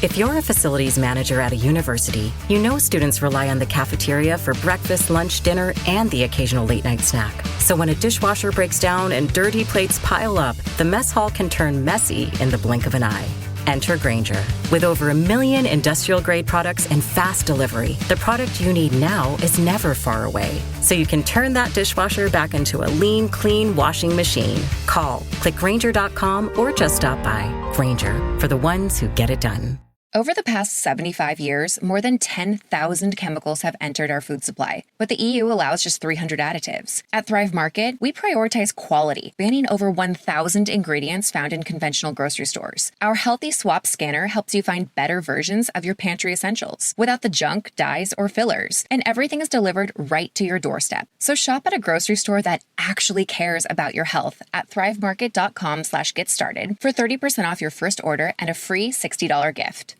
If you're a facilities manager at a university, you know students rely on the cafeteria for breakfast, lunch, dinner, and the occasional late-night snack. So when a dishwasher breaks down and dirty plates pile up, the mess hall can turn messy in the blink of an eye. Enter Grainger. With over 1 million industrial-grade products and fast delivery, the product you need now is never far away. So you can turn that dishwasher back into a lean, clean washing machine. Call, click Grainger.com, or just stop by. Grainger, for the ones who get it done. Over the past 75 years, more than 10,000 chemicals have entered our food supply, but the EU allows just 300 additives. At Thrive Market, we prioritize quality, banning over 1,000 ingredients found in conventional grocery stores. Our Healthy Swap scanner helps you find better versions of your pantry essentials, without the junk, dyes, or fillers, and everything is delivered right to your doorstep. So shop at a grocery store that actually cares about your health at thrivemarket.com/get-started for 30% off your first order and a free $60 gift.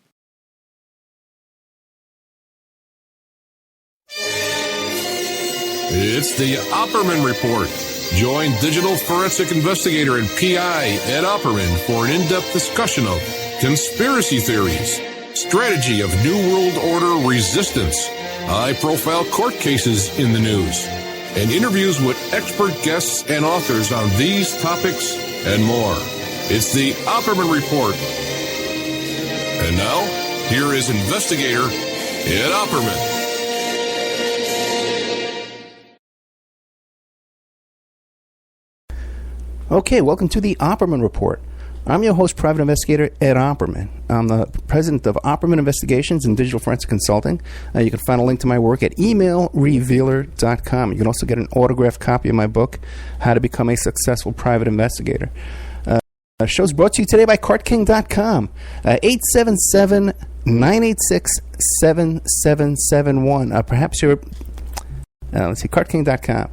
It's the Opperman Report. Join digital forensic investigator and PI Ed Opperman for an in-depth discussion of conspiracy theories, strategy of New World Order resistance, high-profile court cases in the news, and interviews with expert guests and authors on these topics and more. It's the Opperman Report. And now, here is investigator Ed Opperman. Okay, welcome to the Opperman Report. I'm your host, private investigator Ed Opperman. I'm the president of Opperman Investigations and Digital Forensic Consulting. You can find a link to my work at emailrevealer.com. You can also get an autographed copy of my book, How to Become a Successful Private Investigator. The show's brought to you today by CartKing.com. 877-986-7771. Perhaps you're... let's see, CartKing.com.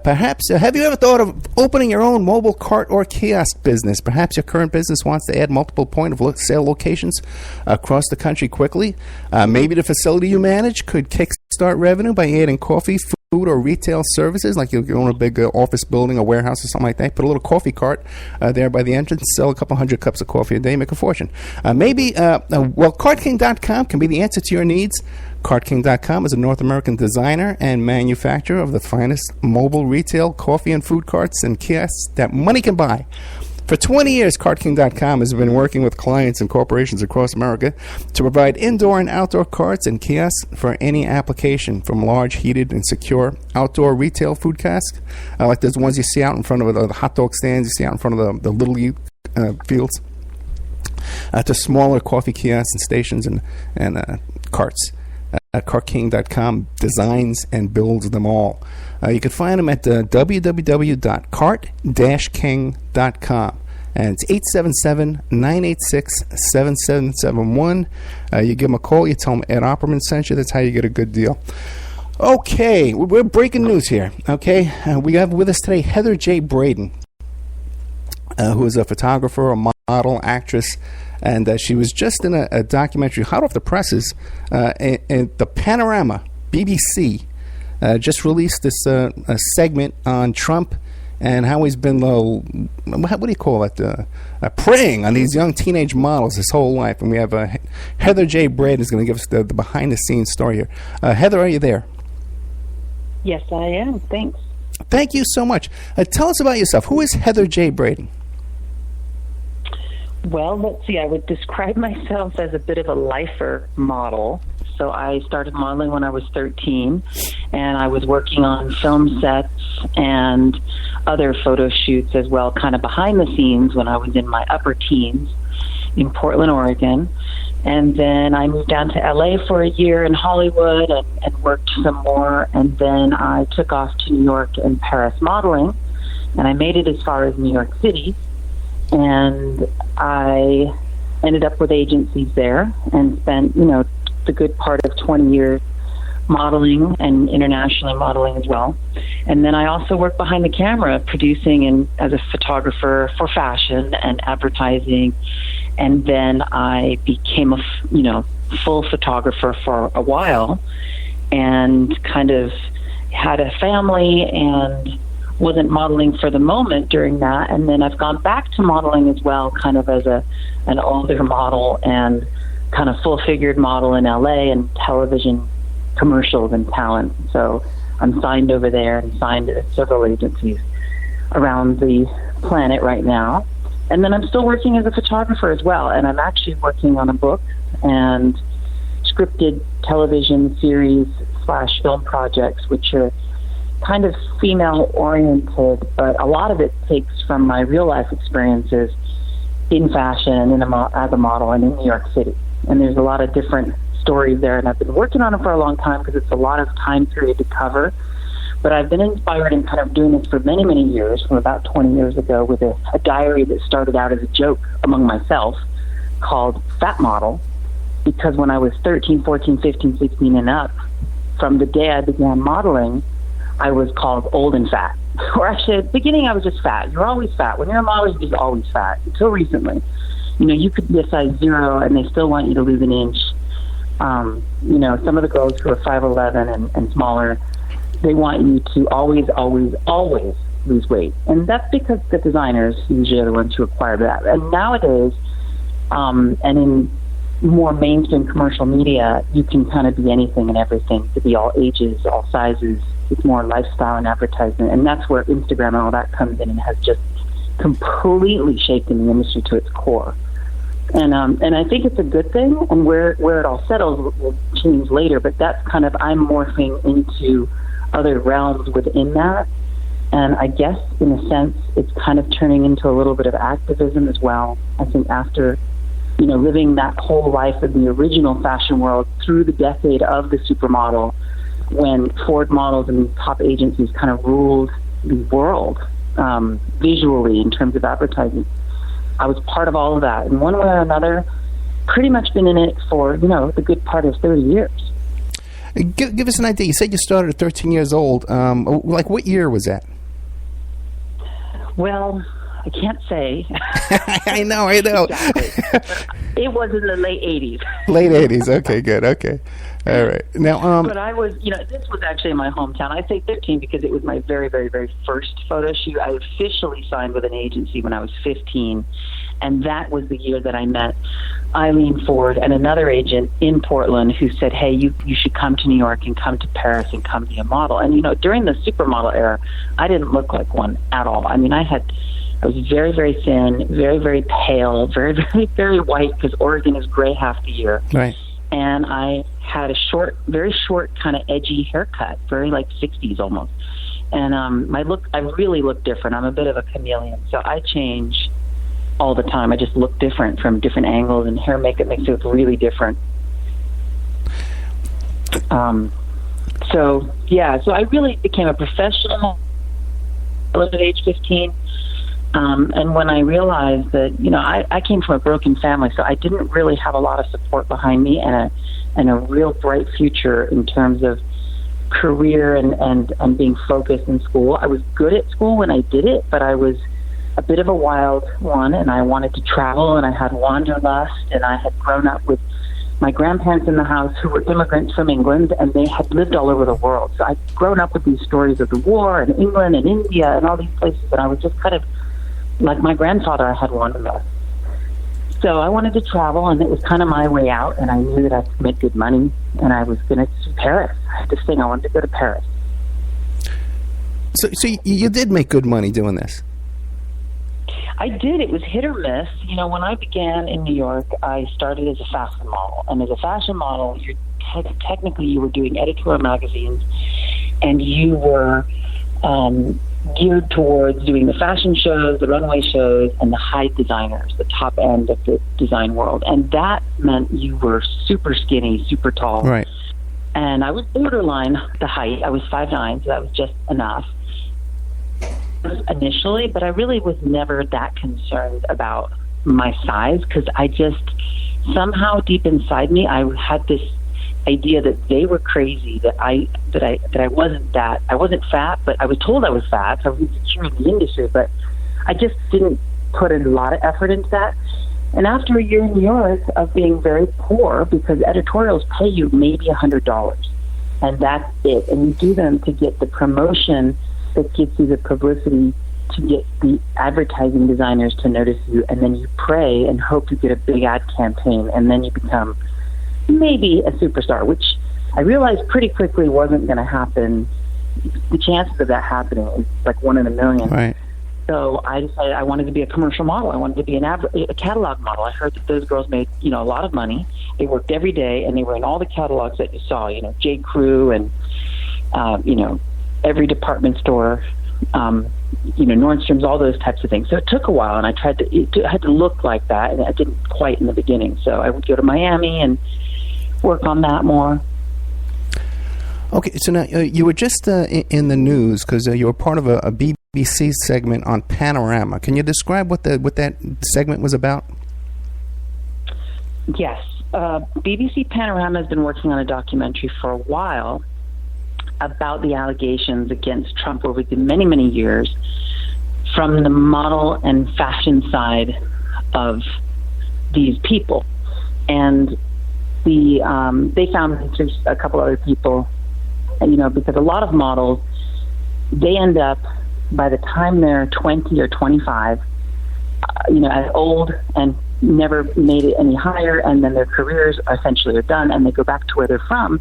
Perhaps, have you ever thought of opening your own mobile cart or kiosk business? Perhaps your current business wants to add multiple point-of-sale locations across the country quickly. Maybe the facility you manage could kickstart revenue by adding coffee, food, or retail services, like you own a big office building, a warehouse, or something like that. Put a little coffee cart there by the entrance, sell a couple hundred cups of coffee a day, make a fortune. CartKing.com can be the answer to your needs. CartKing.com is a North American designer and manufacturer of the finest mobile retail coffee and food carts and kiosks that money can buy. For 20 years, CartKing.com has been working with clients and corporations across America to provide indoor and outdoor carts and kiosks for any application, from large, heated, and secure outdoor retail food kiosks, like those ones you see out in front of the hot dog stands you see out in front of the Little League fields, to smaller coffee kiosks and stations and carts. CartKing.com designs and builds them all. You can find them at www.cart-king.com. And it's 877-986-7771. You give them a call, you tell them Ed Opperman sent you. That's how you get a good deal. Okay, we're breaking news here. Okay, we have with us today Heather J. Braden, who is a photographer, a model, actress, and she was just in a documentary hot off the presses, and the Panorama, BBC, just released this segment on Trump and how he's been, what do you call it, preying on these young teenage models his whole life. And we have Heather J. Braden is going to give us the behind-the-scenes story here. Heather, are you there? Yes, I am. Thanks. Thank you so much. Tell us about yourself. Who is Heather J. Braden? Well, let's see. I would describe myself as a bit of a lifer model. So I started modeling when I was 13, and I was working on film sets and other photo shoots as well, kind of behind the scenes when I was in my upper teens in Portland, Oregon. And then I moved down to LA for a year in Hollywood and worked some more. And then I took off to New York and Paris modeling, and I made it as far as New York City. And I ended up with agencies there and spent, the good part of 20 years modeling and internationally modeling as well. And then I also worked behind the camera, producing and as a photographer for fashion and advertising. And then I became a, full photographer for a while and kind of had a family and wasn't modeling for the moment during that. And then I've gone back to modeling as well, kind of as an older model, and kind of full-figured model in LA and television commercials and talent. So I'm signed over there and signed at several agencies around the planet right now. And then I'm still working as a photographer as well. And I'm actually working on a book and scripted television series / film projects, which are kind of female-oriented, but a lot of it takes from my real-life experiences in fashion and as a model and in New York City. And there's a lot of different stories there, and I've been working on it for a long time because it's a lot of time period to cover. But I've been inspired and kind of doing this for many, many years, from about 20 years ago, with a diary that started out as a joke among myself called Fat Model, because when I was 13, 14, 15, 16 and up, from the day I began modeling, I was called old and fat. Or actually, at the beginning, I was just fat. You're always fat. When you're a model, you're just always fat, until recently. You know, you could be a size 0, and they still want you to lose an inch. You know, some of the girls who are 5'11" and smaller, they want you to always, always, always lose weight. And that's because the designers usually are the ones who acquire that. And nowadays, and in more mainstream commercial media, you can kind of be anything and everything, to be all ages, all sizes. It's more lifestyle and advertisement. And that's where Instagram and all that comes in and has just completely shaken the industry to its core. And I think it's a good thing, and where it all settles will change later, but that's kind of, I'm morphing into other realms within that. And I guess, in a sense, it's kind of turning into a little bit of activism as well. I think after, you know, living that whole life of the original fashion world through the decade of the supermodel, when Ford models and top agencies kind of ruled the world visually in terms of advertising, I was part of all of that. In one way or another, pretty much been in it for, you know, the good part of 30 years. Give us an idea. You said you started at 13 years old. Like, what year was that? Well, I can't say. I know. Exactly. It was in the late 80s. Late 80s. Okay, good. Okay. All right. Now, but I was, you know, this was actually in my hometown. I say 13 because it was my very, very, very first photo shoot. I officially signed with an agency when I was 15, and that was the year that I met Eileen Ford and another agent in Portland who said, hey, you should come to New York and come to Paris and come be a model. And, you know, during the supermodel era, I didn't look like one at all. I mean, I was very, very thin, very, very pale, very, very, very white, because Oregon is gray half the year. Right. And I had a very short, kind of edgy haircut, very like 60s almost. And my look, I really look different. I'm a bit of a chameleon, so I change all the time. I just look different from different angles, and hair makeup makes it look really different. So I really became a professional at age 15. And when I realized that, you know, I came from a broken family, so I didn't really have a lot of support behind me and a real bright future in terms of career and being focused in school. I was good at school when I did it, but I was a bit of a wild one, and I wanted to travel, and I had wanderlust, and I had grown up with my grandparents in the house who were immigrants from England, and they had lived all over the world. So I'd grown up with these stories of the war and England and India and all these places, and I was just kind of like my grandfather. I had wanderlust. So I wanted to travel, and it was kind of my way out, and I knew that I could make good money, and I was going to Paris. I had this thing, I wanted to go to Paris. So you did make good money doing this? I did. It was hit or miss. You know, when I began in New York, I started as a fashion model. And as a fashion model, technically you were doing editorial magazines, and you were geared towards doing the fashion shows, the runway shows, and the high designers, the top end of the design world. And that meant you were super skinny, super tall. Right. And I was borderline the height. I was 5'9", so that was just enough initially, but I really was never that concerned about my size, because I just somehow deep inside me I had this idea that they were crazy, that I wasn't that. I wasn't fat, but I was told I was fat, so I was insecure in the industry, but I just didn't put a lot of effort into that. And after a year in New York of being very poor, because editorials pay you maybe $100, and that's it, and you do them to get the promotion that gets you the publicity to get the advertising designers to notice you, and then you pray and hope you get a big ad campaign, and then you become maybe a superstar, which I realized pretty quickly wasn't going to happen. The chances of that happening is like 1 in a million. Right. So I decided I wanted to be a commercial model. I wanted to be a catalog model. I heard that those girls made, a lot of money. They worked every day, and they were in all the catalogs that you saw, J. Crew and, every department store, Nordstrom's, all those types of things. So it took a while, and I had to look like that, and I didn't quite in the beginning. So I would go to Miami and work on that more. Okay, so now you were just in the news because you were part of a BBC segment on Panorama. Can you describe what that segment was about? Yes. BBC Panorama has been working on a documentary for a while about the allegations against Trump over the many, many years from the model and fashion side of these people. And they found through a couple other people, because a lot of models, they end up, by the time they're 20 or 25, as old and never made it any higher, and then their careers essentially are done, and they go back to where they're from.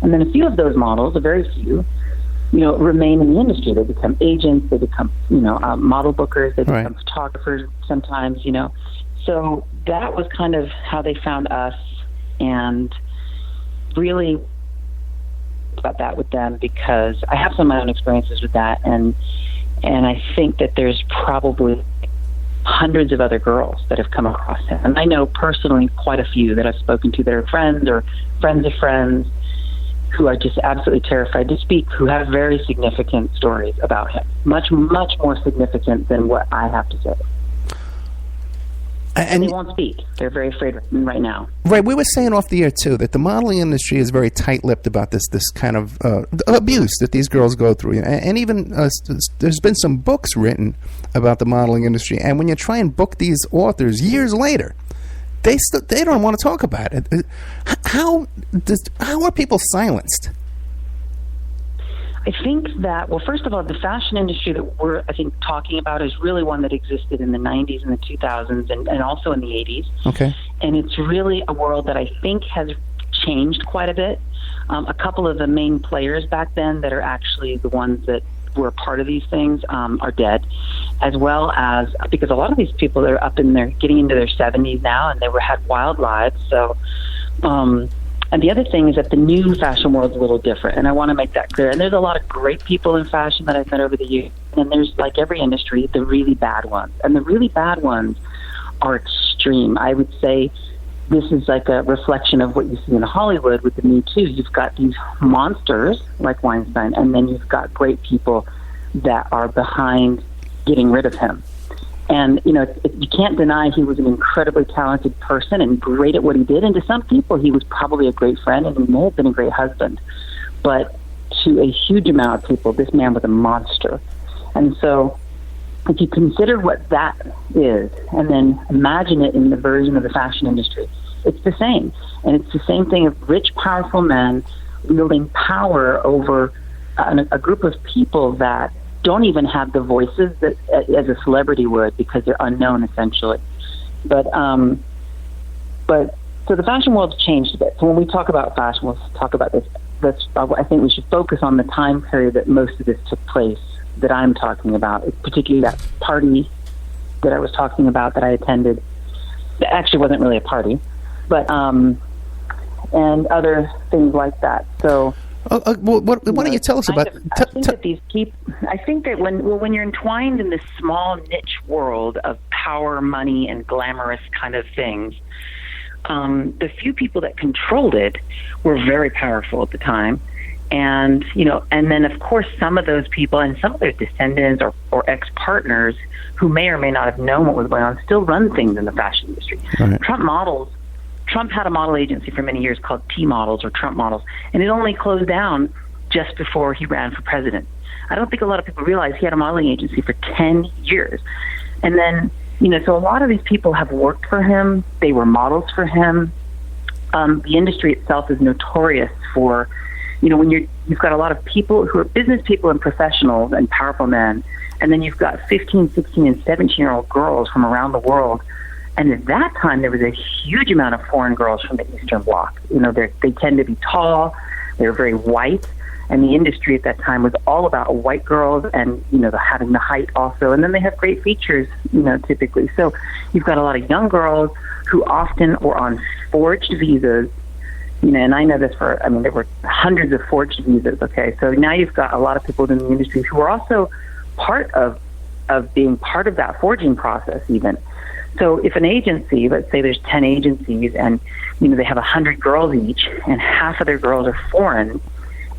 And then a few of those models, a very few, remain in the industry. They become agents, they become, model bookers, they become photographers sometimes, So that was kind of how they found us, and really about that with them, because I have some of my own experiences with that, and I think that there's probably hundreds of other girls that have come across him. And I know personally quite a few that I've spoken to that are friends or friends of friends who are just absolutely terrified to speak, who have very significant stories about him. Much, much more significant than what I have to say. And they won't speak. They're very afraid right now. Right. We were saying off the air, too, that the modeling industry is very tight-lipped about this kind of abuse that these girls go through. And even there's been some books written about the modeling industry. And when you try and book these authors years later, they don't want to talk about it. How are people silenced? I think that, well, first of all, the fashion industry that we're, I think, talking about is really one that existed in the 90s and the 2000s and also in the 80s. Okay. And it's really a world that I think has changed quite a bit. A couple of the main players back then that are actually the ones that were part of these things are dead, as well as, because a lot of these people are up in their, getting into their 70s now, and they had wild lives. So, and the other thing is that the new fashion world is a little different, and I want to make that clear. And there's a lot of great people in fashion that I've met over the years, and there's, like every industry, the really bad ones. And the really bad ones are extreme. I would say this is like a reflection of what you see in Hollywood with the Me Too. You've got these monsters like Weinstein, and then you've got great people that are behind getting rid of him. And, you can't deny he was an incredibly talented person and great at what he did. And to some people, he was probably a great friend and he may have been a great husband. But to a huge amount of people, this man was a monster. And so if you consider what that is and then imagine it in the version of the fashion industry, it's the same. And it's the same thing of rich, powerful men wielding power over a group of people that don't even have the voices that as a celebrity would, because they're unknown essentially. But so the fashion world's changed a bit. So when we talk about fashion, we'll talk about this. I think we should focus on the time period that most of this took place that I'm talking about, particularly that party that I was talking about that I attended. That actually wasn't really a party, but and other things like that. So. Why don't you tell us about? I think that these people. I think that when you're entwined in this small niche world of power, money, and glamorous kind of things, the few people that controlled it were very powerful at the time, and and then of course some of those people and some of their descendants or ex-partners who may or may not have known what was going on still run things in the fashion industry. Right. Trump had a model agency for many years called T Models or Trump Models, and it only closed down just before he ran for president. I don't think a lot of people realize he had a modeling agency for 10 years. And then, so a lot of these people have worked for him. They were models for him. The industry itself is notorious for, when you've got a lot of people who are business people and professionals and powerful men, And then you've got 15, 16, and 17-year-old girls from around the world. And at that time, there was a huge amount of foreign girls from the Eastern Bloc. You know, they tend to be tall, they're very white, and the industry at that time was all about white girls and, you know, having the height also. And then they have great features, you know, typically. So you've got a lot of young girls who often were on forged visas. You know, and I know this there were hundreds of forged visas, okay? So now you've got a lot of people in the industry who are also part of being part of that forging process even. So if an agency, let's say there's 10 agencies and, you know, they have 100 girls each and half of their girls are foreign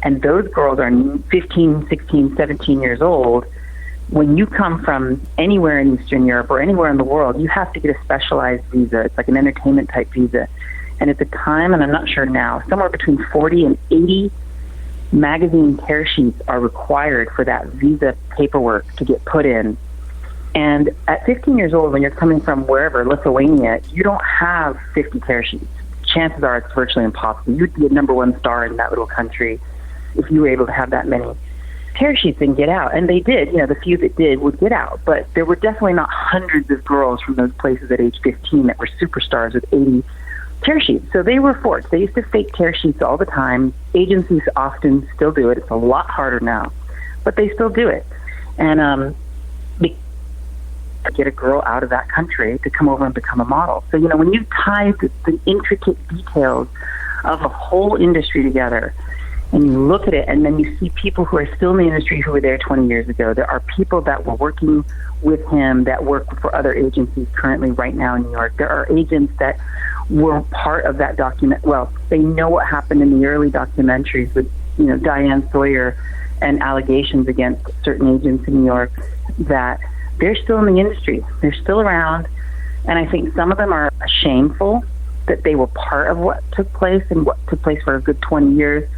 and those girls are 15, 16, 17 years old, when you come from anywhere in Eastern Europe or anywhere in the world, you have to get a specialized visa. It's like an entertainment type visa. And at the time, and I'm not sure now, somewhere between 40 and 80 magazine tear sheets are required for that visa paperwork to get put in. And at 15 years old, when you're coming from wherever, Lithuania, you don't have 50 tear sheets. Chances are it's virtually impossible. You'd be a number one star in that little country if you were able to have that many tear sheets and get out. And they did. You know, the few that did would get out. But there were definitely not hundreds of girls from those places at age 15 that were superstars with 80 tear sheets. So they were forged. They used to fake tear sheets all the time. Agencies often still do it. It's a lot harder now, but they still do it. And get a girl out of that country to come over and become a model. So, you know, when you tie the intricate details of a whole industry together and you look at it and then you see people who are still in the industry who were there 20 years ago, there are people that were working with him that work for other agencies currently right now in New York. There are agents that were part of that document. Well, they know what happened in the early documentaries with, you know, Diane Sawyer and allegations against certain agents in New York that they're still in the industry. They're still around. And I think some of them are shameful that they were part of what took place and what took place for a good 20 years.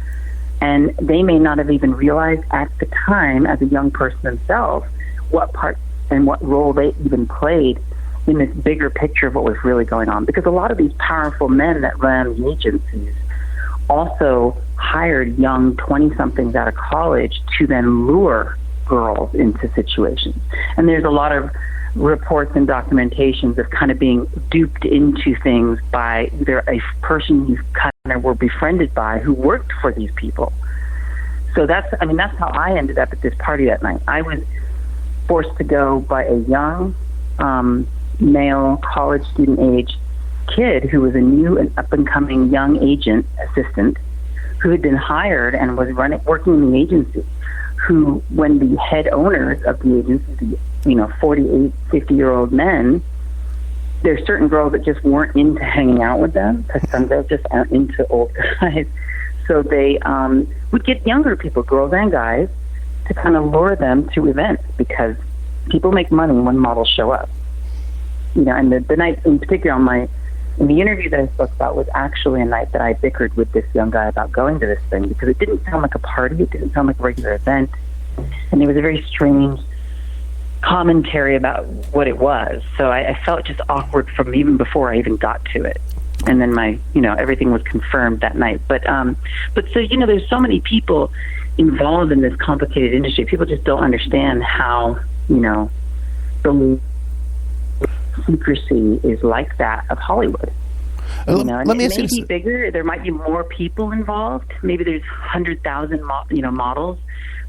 And they may not have even realized at the time, as a young person themselves, what part and what role they even played in this bigger picture of what was really going on. Because a lot of these powerful men that ran the agencies also hired young 20-somethings out of college to then lure girls into situations. And there's a lot of reports and documentations of kind of being duped into things by either a person you kind of were befriended by who worked for these people. So that's how I ended up at this party that night. I was forced to go by a young male college student age kid who was a new and up-and-coming young agent assistant who had been hired and was working in the agency, who, when the head owners of the agency, you know, 48, 50-year-old men, there's certain girls that just weren't into hanging out with them because some girls just aren't into old guys. So they would get younger people, girls and guys, to kind of lure them to events because people make money when models show up. You know, and the night in particular in the interview that I spoke about was actually a night that I bickered with this young guy about going to this thing because it didn't sound like a party, it didn't sound like a regular event, and there was a very strange commentary about what it was. So I felt just awkward from even before I even got to it. And then everything was confirmed that night. But so, you know, there's so many people involved in this complicated industry. People just don't understand how, you know, the secrecy is like that of Hollywood. You know, and let me it ask may you be bigger. There might be more people involved. Maybe there's 100,000 models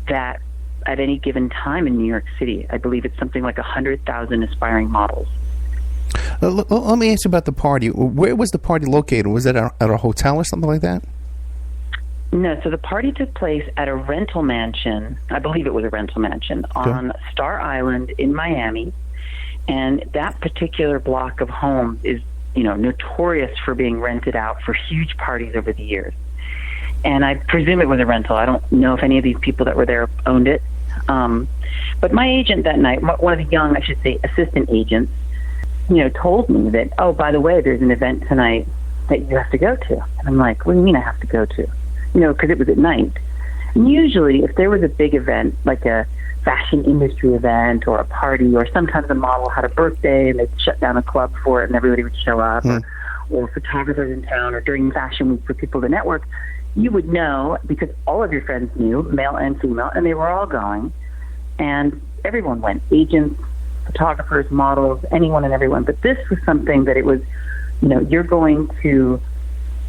that at any given time in New York City. I believe it's something like 100,000 aspiring models. Let me ask you about the party. Where was the party located? Was it at a hotel or something like that? No, so the party took place at a rental mansion. I believe it was a rental mansion on Star Island in Miami. And that particular block of homes is, you know, notorious for being rented out for huge parties over the years. And I presume it was a rental. I don't know if any of these people that were there owned it. But my agent that night, one of the young, I should say, assistant agents, you know, told me that, oh, by the way, there's an event tonight that you have to go to. And I'm like, what do you mean I have to go to? You know, because it was at night. And usually, if there was a big event, like a fashion industry event or a party, or sometimes a model had a birthday and they'd shut down a club for it and everybody would show up, or photographers in town, or during fashion week for people to network, you would know, because all of your friends knew, male and female, and they were all going. and everyone went, agents, photographers, models, anyone and everyone. But this was something that it was, you're going to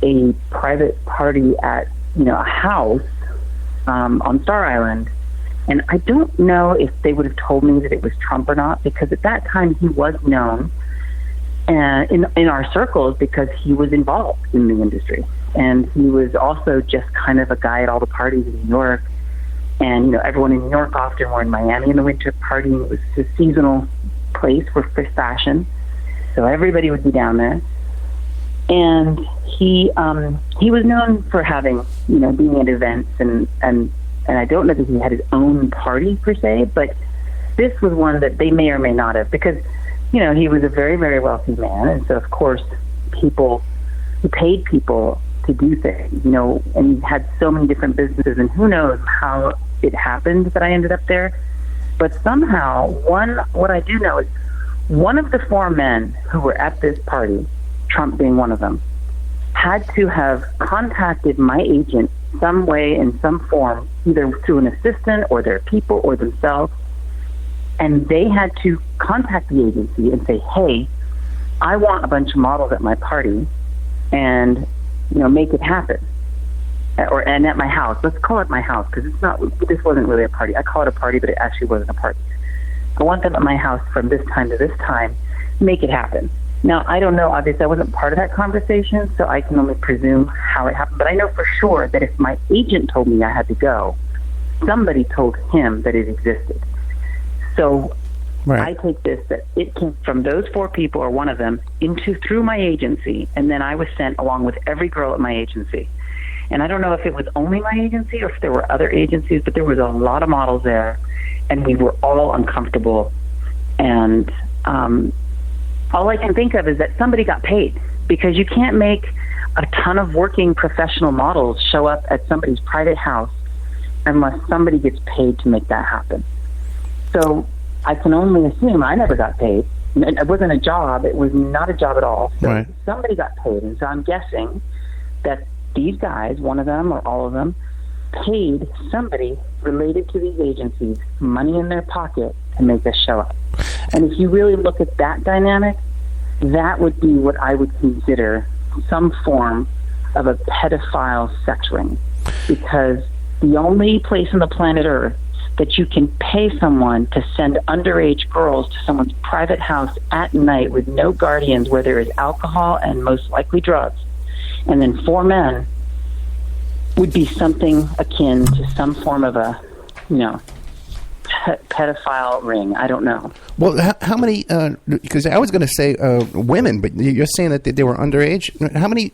a private party at, a house on Star Island. And I don't know if they would have told me that it was Trump or not, because at that time he was known in our circles because he was involved in the industry. And he was also just kind of a guy at all the parties in New York. And, everyone in New York often were in Miami in the winter partying. It was a seasonal place for fashion. So everybody would be down there. And he was known for having, being at events and I don't know that he had his own party per se, but this was one that they may or may not have, because, he was a very, very wealthy man. And so, of course, he paid people to do things, and he had so many different businesses, and who knows how it happened that I ended up there. But somehow, what I do know is one of the four men who were at this party, Trump being one of them, had to have contacted my agent some way in some form, either through an assistant or their people or themselves, and they had to contact the agency and say, hey, I want a bunch of models at my party, and make it happen. And at my house. Let's call it my house, because this wasn't really a party. I call it a party, but it actually wasn't a party. I want them at my house from this time to this time. Make it happen. Now, I don't know. Obviously, I wasn't part of that conversation, so I can only presume how it happened. But I know for sure that if my agent told me I had to go, somebody told him that it existed. So right. I take this that it came from those four people, or one of them, through my agency, and then I was sent along with every girl at my agency. And I don't know if it was only my agency or if there were other agencies, but there was a lot of models there, and we were all uncomfortable. And all I can think of is that somebody got paid, because you can't make a ton of working professional models show up at somebody's private house unless somebody gets paid to make that happen. So I can only assume I never got paid. It wasn't a job. It was not a job at all. So right. Somebody got paid. And so I'm guessing that these guys, one of them or all of them, paid somebody related to these agencies money in their pocket to make us show up. And if you really look at that dynamic, that would be what I would consider some form of a pedophile sex ring. Because the only place on the planet Earth that you can pay someone to send underage girls to someone's private house at night with no guardians, where there is alcohol and most likely drugs, and then four men, would be something akin to some form of a, pedophile ring. I don't know. Well, how many, because I was going to say women, but you're saying that they were underage. How many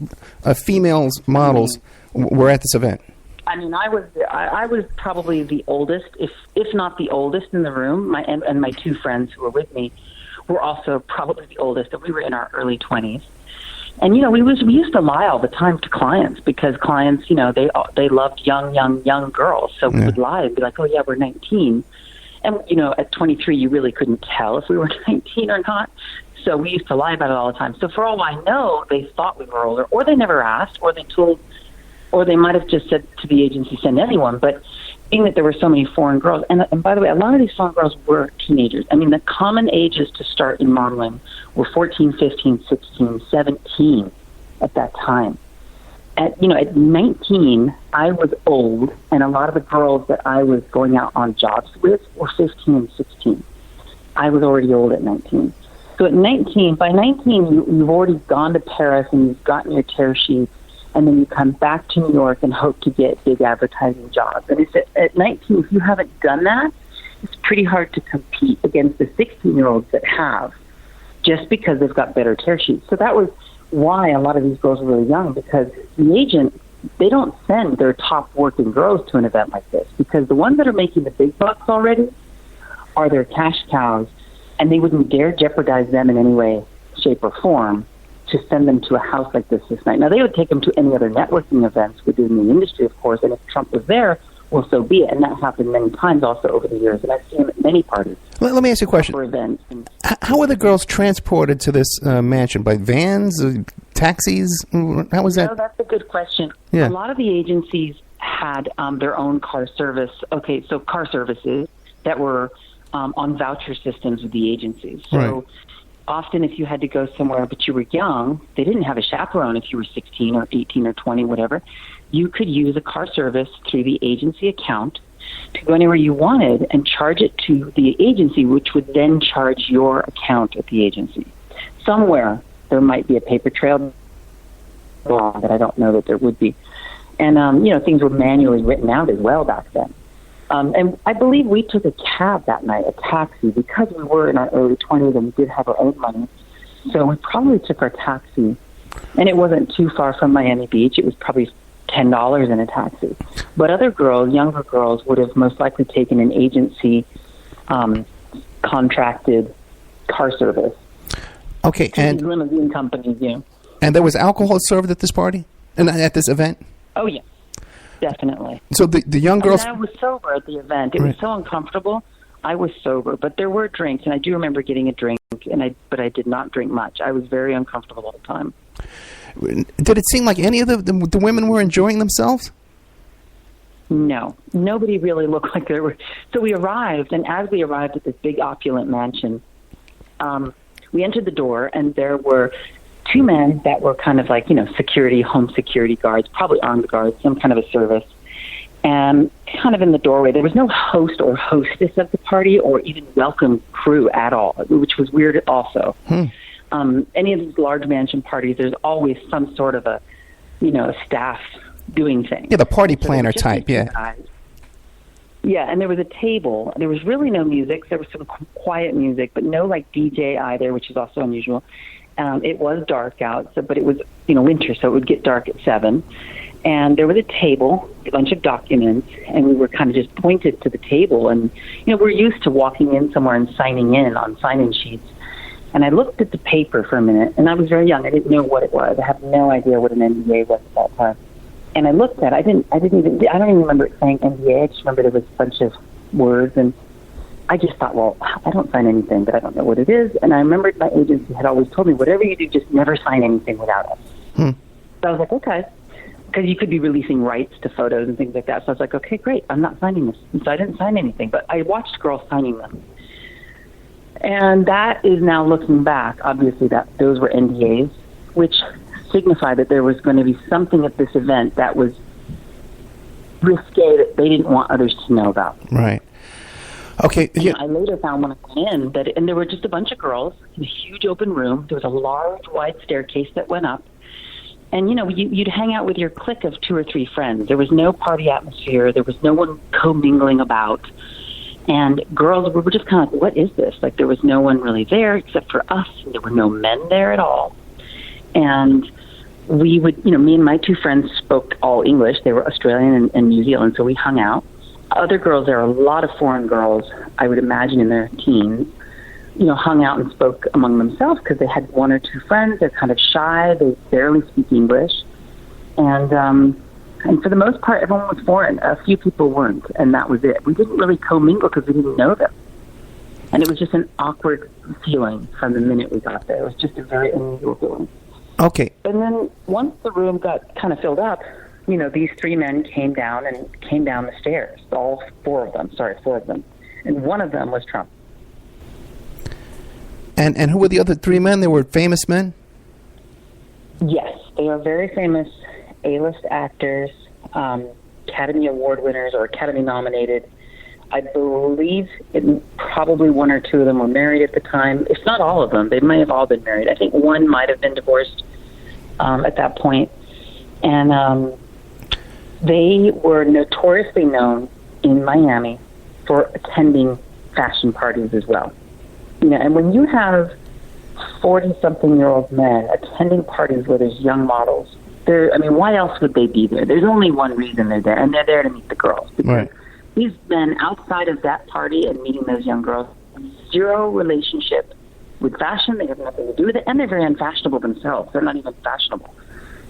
females models were at this event? I mean, I was probably the oldest, if not the oldest in the room. And my two friends who were with me were also probably the oldest, and we were in our early 20s. And, we used to lie all the time to clients, because clients, they loved young girls. So we would lie and be like, oh, yeah, we're 19. And, at 23, you really couldn't tell if we were 19 or not. So we used to lie about it all the time. So for all I know, they thought we were older, or they never asked, or they might have just said to the agency, send anyone. But being that there were so many foreign girls, and by the way, a lot of these foreign girls were teenagers. I mean, the common ages to start in modeling were 14, 15, 16, 17 at that time. At 19, I was old, and a lot of the girls that I was going out on jobs with were 15 and 16. I was already old at 19. So by 19, you've already gone to Paris and you've gotten your tear sheets, and then you come back to New York and hope to get big advertising jobs. And at 19, if you haven't done that, it's pretty hard to compete against the 16-year-olds that have, just because they've got better tear sheets. So that was why a lot of these girls were really young, because the agent, they don't send their top working girls to an event like this, because the ones that are making the big bucks already are their cash cows, and they wouldn't dare jeopardize them in any way, shape, or form to send them to a house like this night. Now, they would take them to any other networking events within the industry, of course, and if Trump was there, well, so be it. And that happened many times also over the years, and I've seen it at many parties. Let me ask you a question. Events. How were the girls transported to this mansion? By vans, taxis? How was that? No, that's a good question. A Yeah. lot of the agencies had their own car service. Okay, so car services. that were on voucher systems with the agencies. So often if you had to go somewhere but you were young, they didn't have a chaperone if you were 16 or 18 or 20, whatever. You could use a car service through the agency account to go anywhere you wanted and charge it to the agency, which would then charge your account at the agency. Somewhere there might be a paper trail that I don't know that there would be. And, things were manually written out as well back then. And I believe we took a cab that night, a taxi, because we were in our early 20s and we did have our own money. So we probably took our taxi, and it wasn't too far from Miami Beach. It was probably $10 in a taxi. But other girls, younger girls, would have most likely taken an agency contracted car service. Okay, and limousine companies, And there was alcohol served at this party and at this event? Oh, yeah. Definitely. So the young girls... I was sober at the event. It was so uncomfortable. I was sober, but there were drinks, and I do remember getting a drink, but I did not drink much. I was very uncomfortable all the time. Did it seem like any of the women were enjoying themselves? No. Nobody really looked like they were. So we arrived, and as we arrived at this big opulent mansion, we entered the door, and there were two men that were kind of like, security, home security guards, probably armed guards, some kind of a service. And kind of in the doorway, there was no host or hostess of the party or even welcome crew at all, which was weird also. Any of these large mansion parties, there's always some sort of a staff doing things. Yeah, the party planner type, Yeah, and there was a table. There was really no music. There was some quiet music, but no DJ either, which is also unusual. It was dark out, but it was winter, so it would get dark at 7. And there was a table, a bunch of documents, and we were kind of just pointed to the table. And we're used to walking in somewhere and signing in on sign-in sheets. And I looked at the paper for a minute, and I was very young. I didn't know what it was. I have no idea what an NDA was at that time. And I looked at it. I don't even remember it saying NDA. I just remember there was a bunch of words, and I just thought, well, I don't sign anything, but I don't know what it is. And I remembered my agency had always told me, whatever you do, just never sign anything without us. So I was like, okay. Because you could be releasing rights to photos and things like that. So I was like, okay, great, I'm not signing this. And so I didn't sign anything, but I watched girls signing them. And that is now looking back, obviously, that those were NDAs, which signified that there was going to be something at this event that was risque that they didn't want others to know about. Right. Okay. Yeah. I later found when I went in and there were just a bunch of girls in a huge open room. There was a large, wide staircase that went up. And, you'd hang out with your clique of 2 or 3 friends. There was no party atmosphere. There was no one commingling about. And girls were just kind of like, what is this? Like, there was no one really there except for us. There were no men there at all. And we would, me and my 2 friends spoke all English. They were Australian and New Zealand, so we hung out. Other girls, there are a lot of foreign girls, I would imagine in their teens, hung out and spoke among themselves because they had 1 or 2 friends. They're kind of shy. They barely speak English. And for the most part, everyone was foreign. A few people weren't, and that was it. We didn't really commingle because we didn't know them. And it was just an awkward feeling from the minute we got there. It was just a very unusual feeling. Okay. And then once the room got kind of filled up, these 3 men came down the stairs. All 4 of them. And one of them was Trump. And who were the other 3 men? They were famous men? Yes, they are very famous A-list actors, Academy Award winners or Academy nominated. I believe probably 1 or 2 of them were married at the time. If not all of them, they may have all been married. I think one might have been divorced at that point. And they were notoriously known in Miami for attending fashion parties as well. And when you have 40-something-year-old men attending parties where there's young models, why else would they be there? There's only one reason they're there, and they're there to meet the girls. Right. These men, outside of that party and meeting those young girls, zero relationship with fashion. They have nothing to do with it, and they're very unfashionable themselves. They're not even fashionable.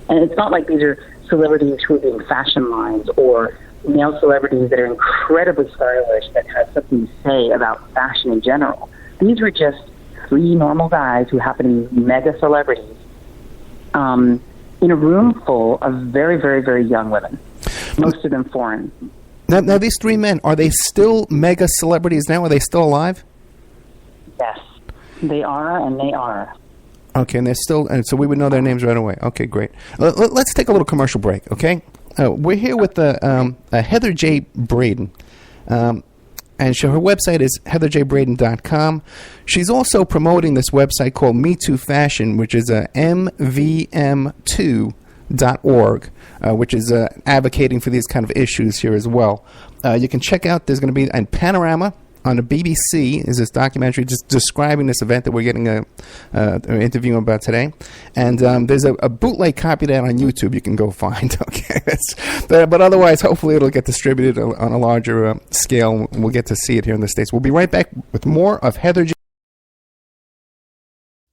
And it's not like these are celebrities who are doing fashion lines or male celebrities that are incredibly stylish that have something to say about fashion in general. These were just 3 normal guys who happen to be mega celebrities in a room full of very, very, very young women, most of them foreign. Now, these three men, are they still mega celebrities now? Are they still alive? Yes, they are, and they are. Okay, and they're still, and so we would know their names right away. Okay, great. Let's take a little commercial break, okay? We're here with Heather J. Braden. And her website is heatherjbraden.com. She's also promoting this website called Me Too Fashion, which is mvm2.org, which is advocating for these kind of issues here as well. You can check out, there's going to be a Panorama on the BBC, is this documentary just describing this event that we're getting an interview about today. And there's a bootleg copy of that on YouTube you can go find. Okay, but otherwise, hopefully it'll get distributed on a larger scale, and we'll get to see it here in the States. We'll be right back with more of Heather J.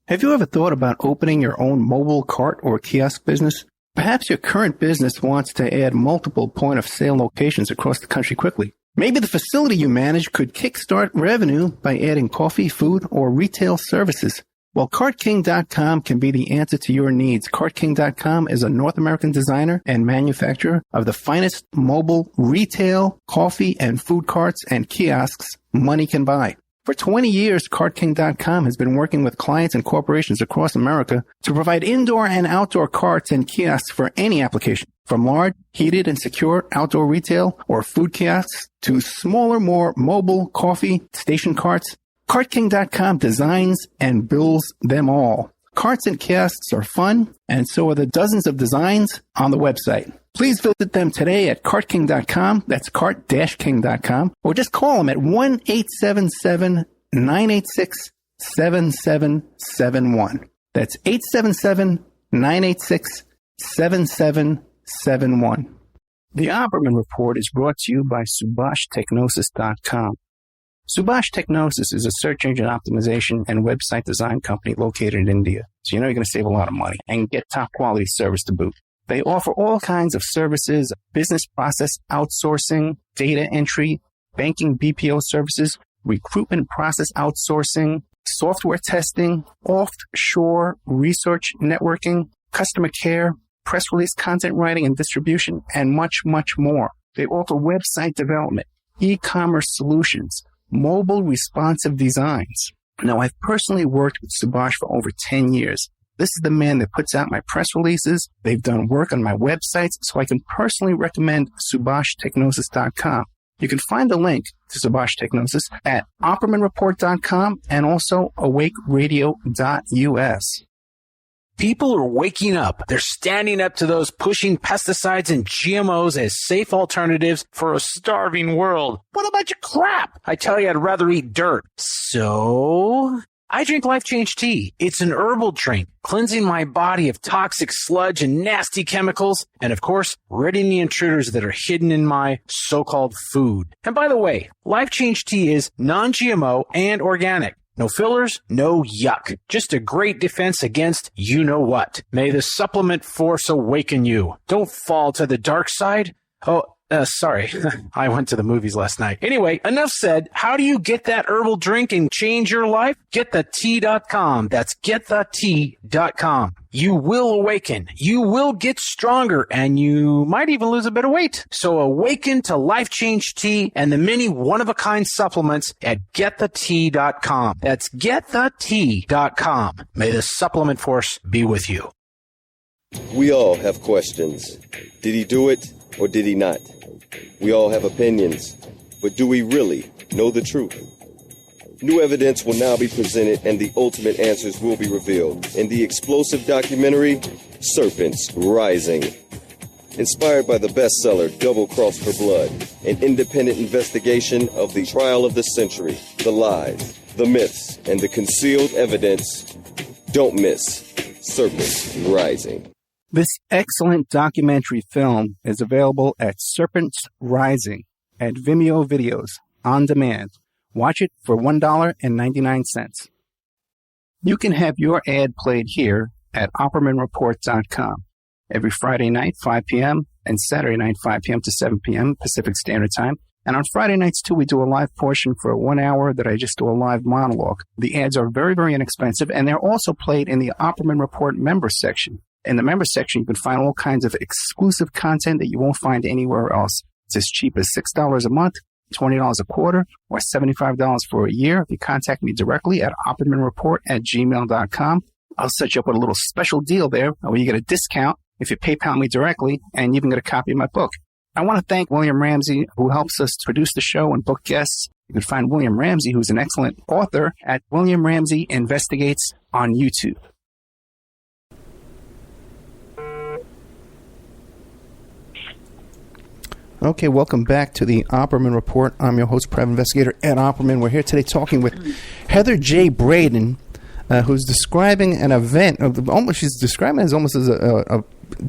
Have you ever thought about opening your own mobile cart or kiosk business? Perhaps your current business wants to add multiple point-of-sale locations across the country quickly. Maybe the facility you manage could kickstart revenue by adding coffee, food, or retail services. Well, CartKing.com can be the answer to your needs. CartKing.com is a North American designer and manufacturer of the finest mobile retail, coffee, and food carts and kiosks money can buy. For 20 years, CartKing.com has been working with clients and corporations across America to provide indoor and outdoor carts and kiosks for any application. From large, heated, and secure outdoor retail or food kiosks to smaller, more mobile coffee station carts, CartKing.com designs and builds them all. Carts and kiosks are fun, and so are the dozens of designs on the website. Please visit them today at CartKing.com, that's cart-king.com, or just call them at 1-877-986-7771. That's 877-986-7771. The Opperman Report is brought to you by SubhashTechnosis.com. Subhash Technosis is a search engine optimization and website design company located in India. So you know you're going to save a lot of money and get top quality service to boot. They offer all kinds of services, business process outsourcing, data entry, banking BPO services, recruitment process outsourcing, software testing, offshore research networking, customer care, press release content writing and distribution, and much, much more. They offer website development, e-commerce solutions, mobile responsive designs. Now, I've personally worked with Subhash for over 10 years. This is the man that puts out my press releases. They've done work on my websites, so I can personally recommend SubhashTechnosis.com. You can find the link to Subhash Technosis at OppermanReport.com and also AwakeRadio.us. People are waking up. They're standing up to those pushing pesticides and GMOs as safe alternatives for a starving world. What a bunch of crap! I tell you, I'd rather eat dirt. So I drink Life Change Tea. It's an herbal drink, cleansing my body of toxic sludge and nasty chemicals, and of course, ridding the intruders that are hidden in my so-called food. And by the way, Life Change Tea is non-GMO and organic. No fillers, no yuck. Just a great defense against you-know-what. May the supplement force awaken you. Don't fall to the dark side. Sorry. I went to the movies last night. Anyway, enough said. How do you get that herbal drink and change your life? GetTheTea.com. That's GetTheTea.com. You will awaken. You will get stronger, and you might even lose a bit of weight. So awaken to Life Change Tea and the many one-of-a-kind supplements at GetTheTea.com. That's GetTheTea.com. May the supplement force be with you. We all have questions. Did he do it or did he not? We all have opinions, but do we really know the truth? New evidence will now be presented and the ultimate answers will be revealed in the explosive documentary, Serpents Rising. Inspired by the bestseller Double Cross for Blood, an independent investigation of the trial of the century, the lies, the myths, and the concealed evidence. Don't miss Serpents Rising. This excellent documentary film is available at Serpents Rising at Vimeo Videos on demand. Watch it for $1.99. You can have your ad played here at OppermanReport.com every Friday night, 5 p.m., and Saturday night, 5 p.m. to 7 p.m. Pacific Standard Time. And on Friday nights, too, we do a live portion for 1 hour that I just do a live monologue. The ads are very, very inexpensive, and they're also played in the Opperman Report member section. In the member section, you can find all kinds of exclusive content that you won't find anywhere else. It's as cheap as $6 a month, $20 a quarter, or $75 for a year. If you contact me directly at oppermanreport@gmail.com, I'll set you up with a little special deal there where you get a discount if you PayPal me directly, and you can get a copy of my book. I want to thank William Ramsey, who helps us produce the show and book guests. You can find William Ramsey, who's an excellent author, at William Ramsey Investigates on YouTube. Okay, welcome back to the Opperman Report. I'm your host, private investigator Ed Opperman. We're here today talking with Heather J. Braden, who's describing an event. She's describing it as almost as a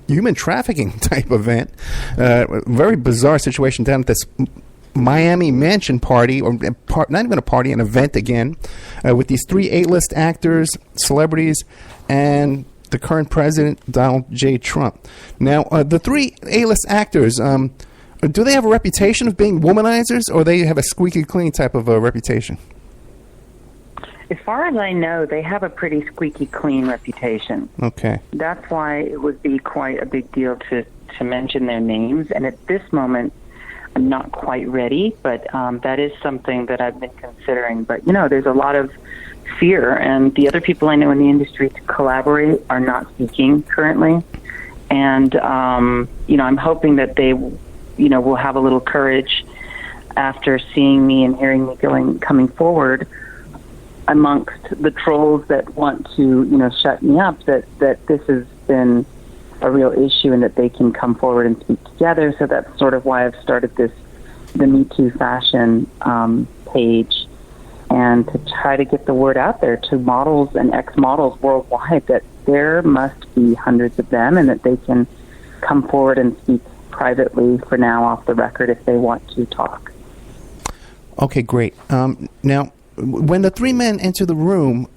human trafficking type event. Very bizarre situation down at this Miami mansion party, or not even a party, an event again, with these 3 A-list actors, celebrities, and the current president, Donald J. Trump. Now, the 3 A-list actors, do they have a reputation of being womanizers, or they have a squeaky clean type of a reputation? As far as I know, they have a pretty squeaky clean reputation. Okay. That's why it would be quite a big deal to mention their names. And at this moment, I'm not quite ready, but that is something that I've been considering. But, there's a lot of fear, and the other people I know in the industry to collaborate are not speaking currently. And, I'm hoping that they will have a little courage after seeing me and hearing me coming forward amongst the trolls that want to, shut me up, that this has been a real issue and that they can come forward and speak together. So that's sort of why I've started the Me Too Fashion page, and to try to get the word out there to models and ex-models worldwide that there must be hundreds of them and that they can come forward and speak privately for now off the record if they want to talk. Okay, great. Now, when the 3 men enter the room,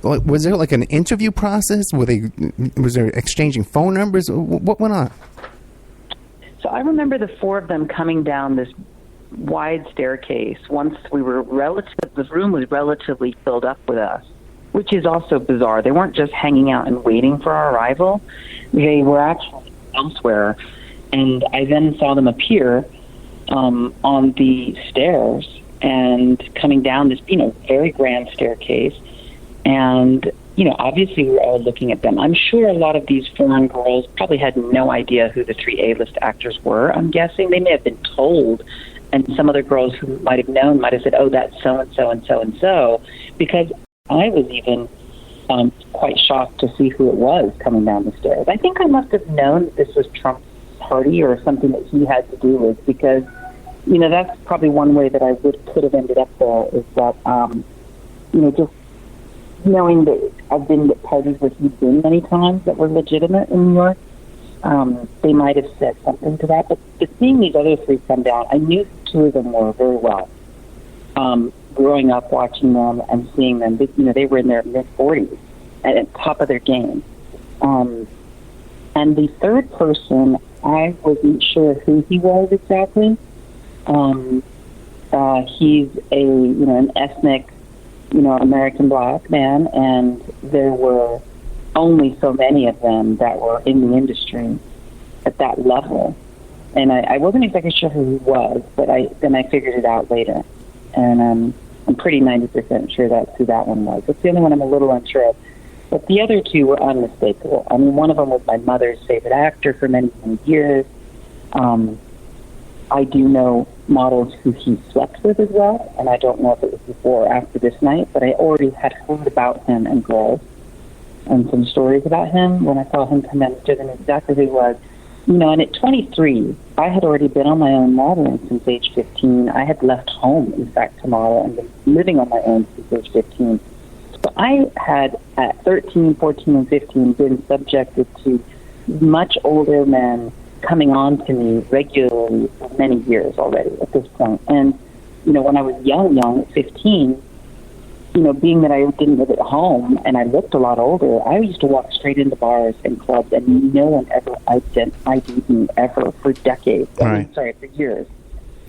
was there like an interview process? Was there exchanging phone numbers? What went on? So I remember the 4 of them coming down this wide staircase once the room was relatively filled up with us, which is also bizarre. They weren't just hanging out and waiting for our arrival. They were actually elsewhere. And I then saw them appear on the stairs and coming down this, very grand staircase. And, obviously we were all looking at them. I'm sure a lot of these foreign girls probably had no idea who the 3 A-list actors were. I'm guessing they may have been told. And some other girls who might have known might have said, oh, that's so-and-so and so-and-so. Because I was even quite shocked to see who it was coming down the stairs. I think I must have known that this was Trump's party or something that he had to do with, because that's probably one way that I could have ended up there, is that just knowing that I've been at parties where he's been many times that were legitimate in New York, they might have said something to that. But seeing these other 3 come down, I knew 2 of them were very well. Growing up, watching them and seeing them, they were in their mid-40s at the top of their game. And the 3rd person, I wasn't sure who he was exactly. He's an ethnic, American black man, and there were only so many of them that were in the industry at that level. And I wasn't exactly sure who he was, but I figured it out later. And I'm pretty 90% sure that's who that one was. It's the only one I'm a little unsure of. But the other 2 were unmistakable. I mean, one of them was my mother's favorite actor for many, many years. I do know models who he slept with as well, and I don't know if it was before or after this night, but I already had heard about him and girls and some stories about him. When I saw him come in, I didn't know exactly who he was. And at 23, I had already been on my own modeling since age 15. I had left home, in fact, to model and been living on my own since age 15. So I had, at 13, 14, and 15, been subjected to much older men coming on to me regularly for many years already at this point. And, when I was young, at 15, being that I didn't live at home and I looked a lot older, I used to walk straight into bars and clubs, and no one ever ID'd me ever for decades. Right. For years.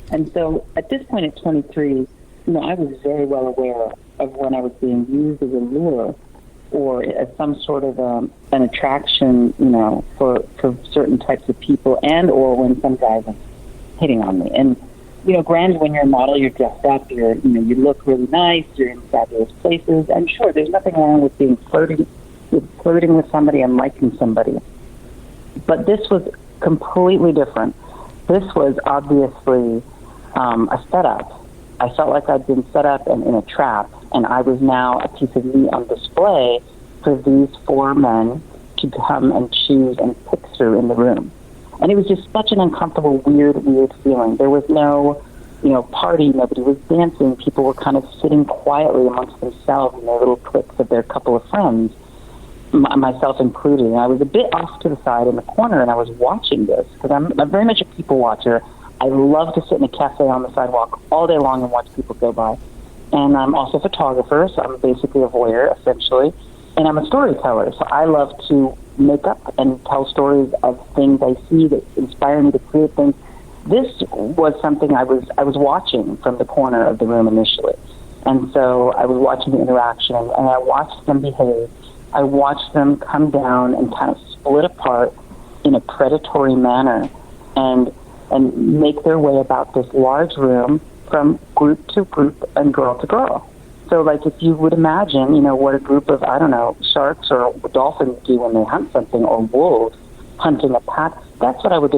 And so at this point at 23, I was very well aware of when I was being used as a lure or as some sort of an attraction, for certain types of people, and or when some guys hitting on me. And, granted, when you're a model, you're dressed up, you look really nice, you're in fabulous places, and sure, there's nothing wrong with flirting with somebody and liking somebody. But this was completely different. This was obviously a setup. I felt like I'd been set up and in a trap, and I was now a piece of meat on display for these 4 men to come and choose and pick through in the room. And it was just such an uncomfortable, weird feeling. There was no, party. Nobody was dancing. People were kind of sitting quietly amongst themselves in their little cliques of their couple of friends, myself included. And I was a bit off to the side in the corner, and I was watching this because I'm very much a people watcher. I love to sit in a cafe on the sidewalk all day long and watch people go by. And I'm also a photographer, so I'm basically a voyeur, essentially. And I'm a storyteller, so I love to make up and tell stories of things I see that inspire me to create things. This was something I was watching from the corner of the room initially. And so I was watching the interaction, and I watched them behave. I watched them come down and kind of split apart in a predatory manner and make their way about this large room from group to group and girl to girl. So, like, if you would imagine, what a group of, sharks or dolphins do when they hunt something, or wolves hunting a pack, that's what I would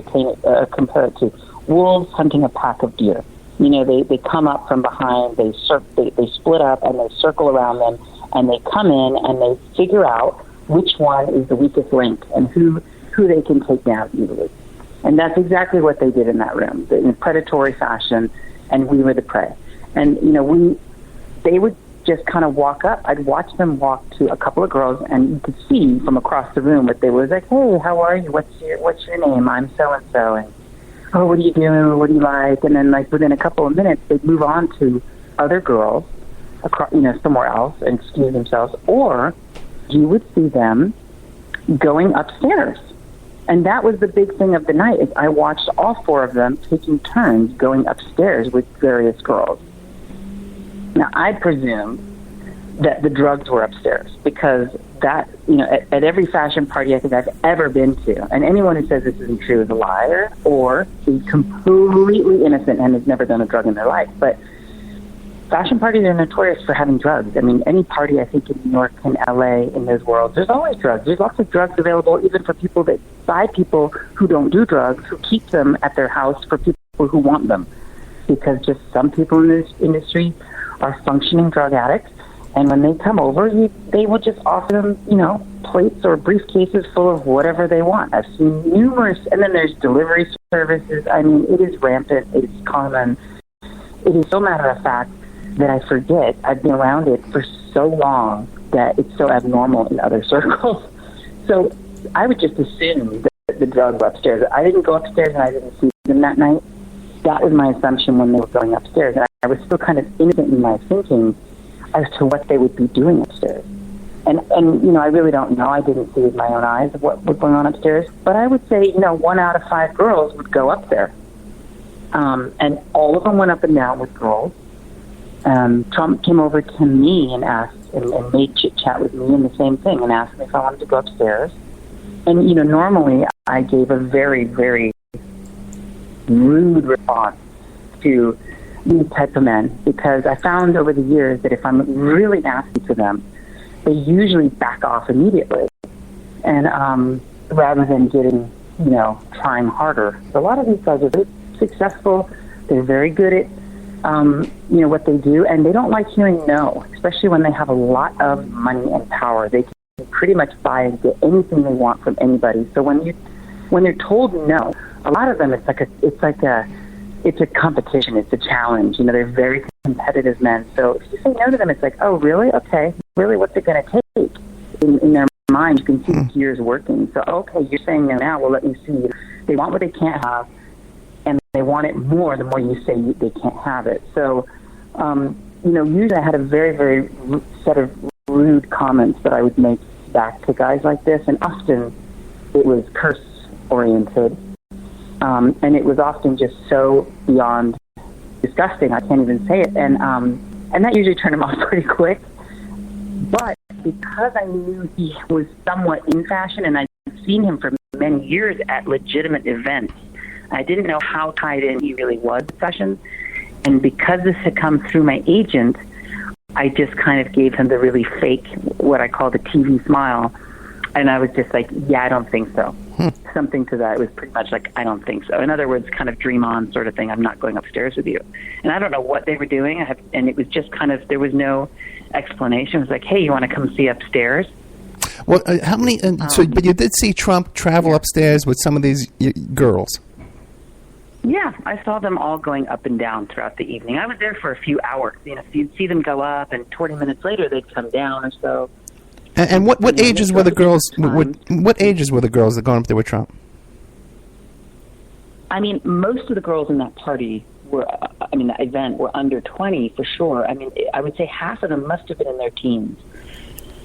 compare it to. Wolves hunting a pack of deer. They come up from behind, they split up, and they circle around them, and they come in, and they figure out which one is the weakest link and who they can take down easily. And that's exactly what they did in that room, in a predatory fashion, and we were the prey. And, they would just kind of walk up. I'd watch them walk to a couple of girls, and you could see from across the room that they were like, "Hey, how are you? What's your name? I'm so-and-so." And, "Oh, what are you doing? What do you like?" And then, like, within a couple of minutes, they'd move on to other girls, across, somewhere else, and excuse themselves. Or you would see them going upstairs. And that was the big thing of the night, is I watched all 4 of them taking turns going upstairs with various girls. Now, I presume that the drugs were upstairs, because that, at every fashion party I think I've ever been to, and anyone who says this isn't true is a liar or is completely innocent and has never done a drug in their life. But fashion parties are notorious for having drugs. I mean, any party, I think, in New York and LA, in those worlds, there's always drugs. There's lots of drugs available, even for people that buy people who don't do drugs, who keep them at their house for people who want them. Because just some people in this industry are functioning drug addicts, and when they come over, they will just offer them, plates or briefcases full of whatever they want. I've seen numerous, and then there's delivery services. I mean, it is rampant. It is common. It is so matter of fact that I forget. I've been around it for so long that it's so abnormal in other circles. So I would just assume that the drugs were upstairs. I didn't go upstairs, and I didn't see them that night. That was my assumption when they were going upstairs. And I was still kind of innocent in my thinking as to what they would be doing upstairs. And I really don't know. I didn't see with my own eyes what was going on upstairs. But I would say, 1 out of 5 girls would go up there. And all of them went up and down with girls. Trump came over to me and asked, and made chit-chat with me, and the same thing, and asked me if I wanted to go upstairs. And, normally I gave a very, very rude response to these type of men, because I found over the years that if I'm really nasty to them, they usually back off immediately, and rather than getting, trying harder. So a lot of these guys are very successful. They're very good at, what they do, and they don't like hearing no, especially when they have a lot of money and power. They can pretty much buy and get anything they want from anybody. So when they're told no, a lot of them, it's a competition. It's a challenge. They're very competitive men. So if you say no to them, it's like, oh, really? Okay. Really, what's it going to take? In their mind, you can see the gears working. So, okay, you're saying no now. Well, let me see. They want what they can't have, and they want it more the more you say they can't have it. So, usually I had a very, very set of rude comments that I would make back to guys like this, and often it was curse-oriented. And it was often just so beyond disgusting, I can't even say it. And that usually turned him off pretty quick. But because I knew he was somewhat in fashion, and I'd seen him for many years at legitimate events, I didn't know how tied in he really was to fashion. And because this had come through my agent, I just kind of gave him the really fake, what I call the TV smile. And I was just like, yeah, I don't think so. Something to that. It was pretty much like, I don't think so. In other words, kind of dream on sort of thing. I'm not going upstairs with you. And I don't know what they were doing. And it was just kind of, there was no explanation. It was like, hey, you want to come see upstairs? Well, how many? But you did see Trump travel upstairs with some of these girls. Yeah, I saw them all going up and down throughout the evening. I was there for a few hours. You know, you'd see them go up, and 20 minutes later they'd come down or so. And what ages were the girls? What ages were the girls that gone up there with Trump? I mean, most of the girls in that party were, that event were under 20 for sure. I mean, I would say half of them must have been in their teens.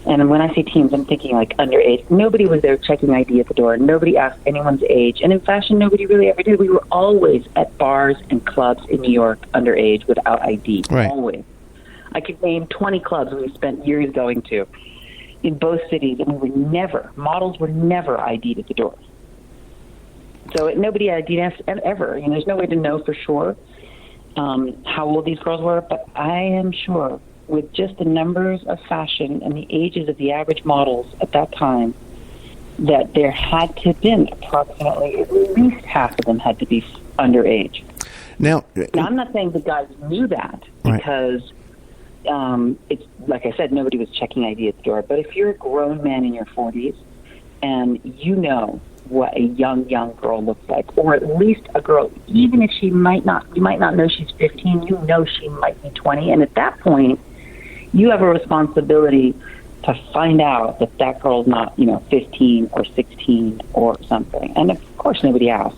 And when I say teens, I'm thinking like underage. Nobody was there checking ID at the door. Nobody asked anyone's age. And in fashion, nobody really ever did. We were always at bars and clubs in New York underage without ID. Right. Always. I could name 20 clubs we spent years going to in both cities, and models were never ID'd at the door. So nobody ID'd us ever. You know, there's no way to know for sure how old these girls were, but I am sure with just the numbers of fashion and the ages of the average models at that time, that there had to have been approximately at least half of them had to be underage. Now I'm not saying the guys knew that because it's like I said, nobody was checking ID at the door. But if you're a grown man in your 40s and you know what a young girl looks like, or at least a girl, even if you might not know she's 15, you know she might be 20, and at that point, you have a responsibility to find out that that girl's not, 15 or 16 or something. And of course, nobody asked.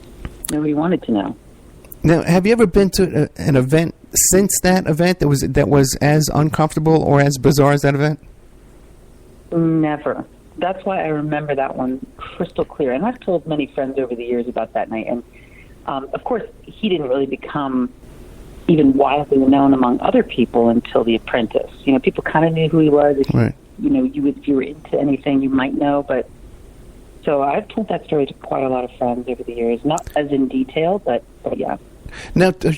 Nobody wanted to know. Now, have you ever been to an event since that event that was as uncomfortable or as bizarre as that event? Never. That's why I remember that one crystal clear. And I've told many friends over the years about that night. And, of course, he didn't really become even widely known among other people until The Apprentice. People kind of knew who he was. If you were into anything, you might know. But so I've told that story to quite a lot of friends over the years, not as in detail, but yeah. Now, a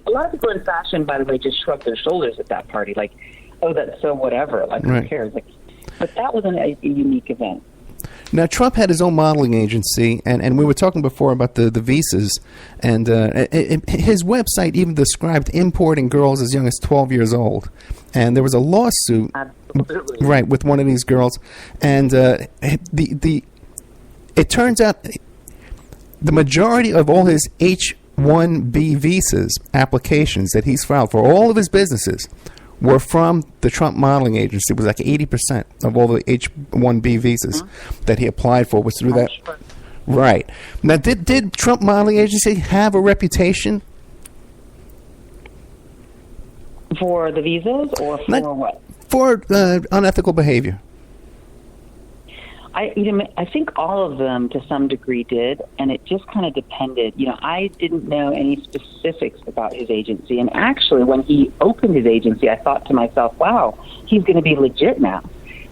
lot of people in fashion, by the way, just shrugged their shoulders at that party, like, "Oh, that's so whatever." Like, who cares? Like, but that was a unique event. Now, Trump had his own modeling agency, and we were talking before about the visas, and his website even described importing girls as young as 12 years old. And there was a lawsuit, Absolutely. with one of these girls, and it turns out the majority of all his H-1B visas applications that he's filed for all of his businesses were from the Trump modeling agency. It was like 80% of all the H-1B visas that he applied for was through that. Sure. Right. Now, did Trump modeling agency have a reputation? For the visas or for what? For unethical behavior. I think all of them to some degree did, and it just kind of depended. I didn't know any specifics about his agency, and actually when he opened his agency, I thought to myself, wow, he's going to be legit now,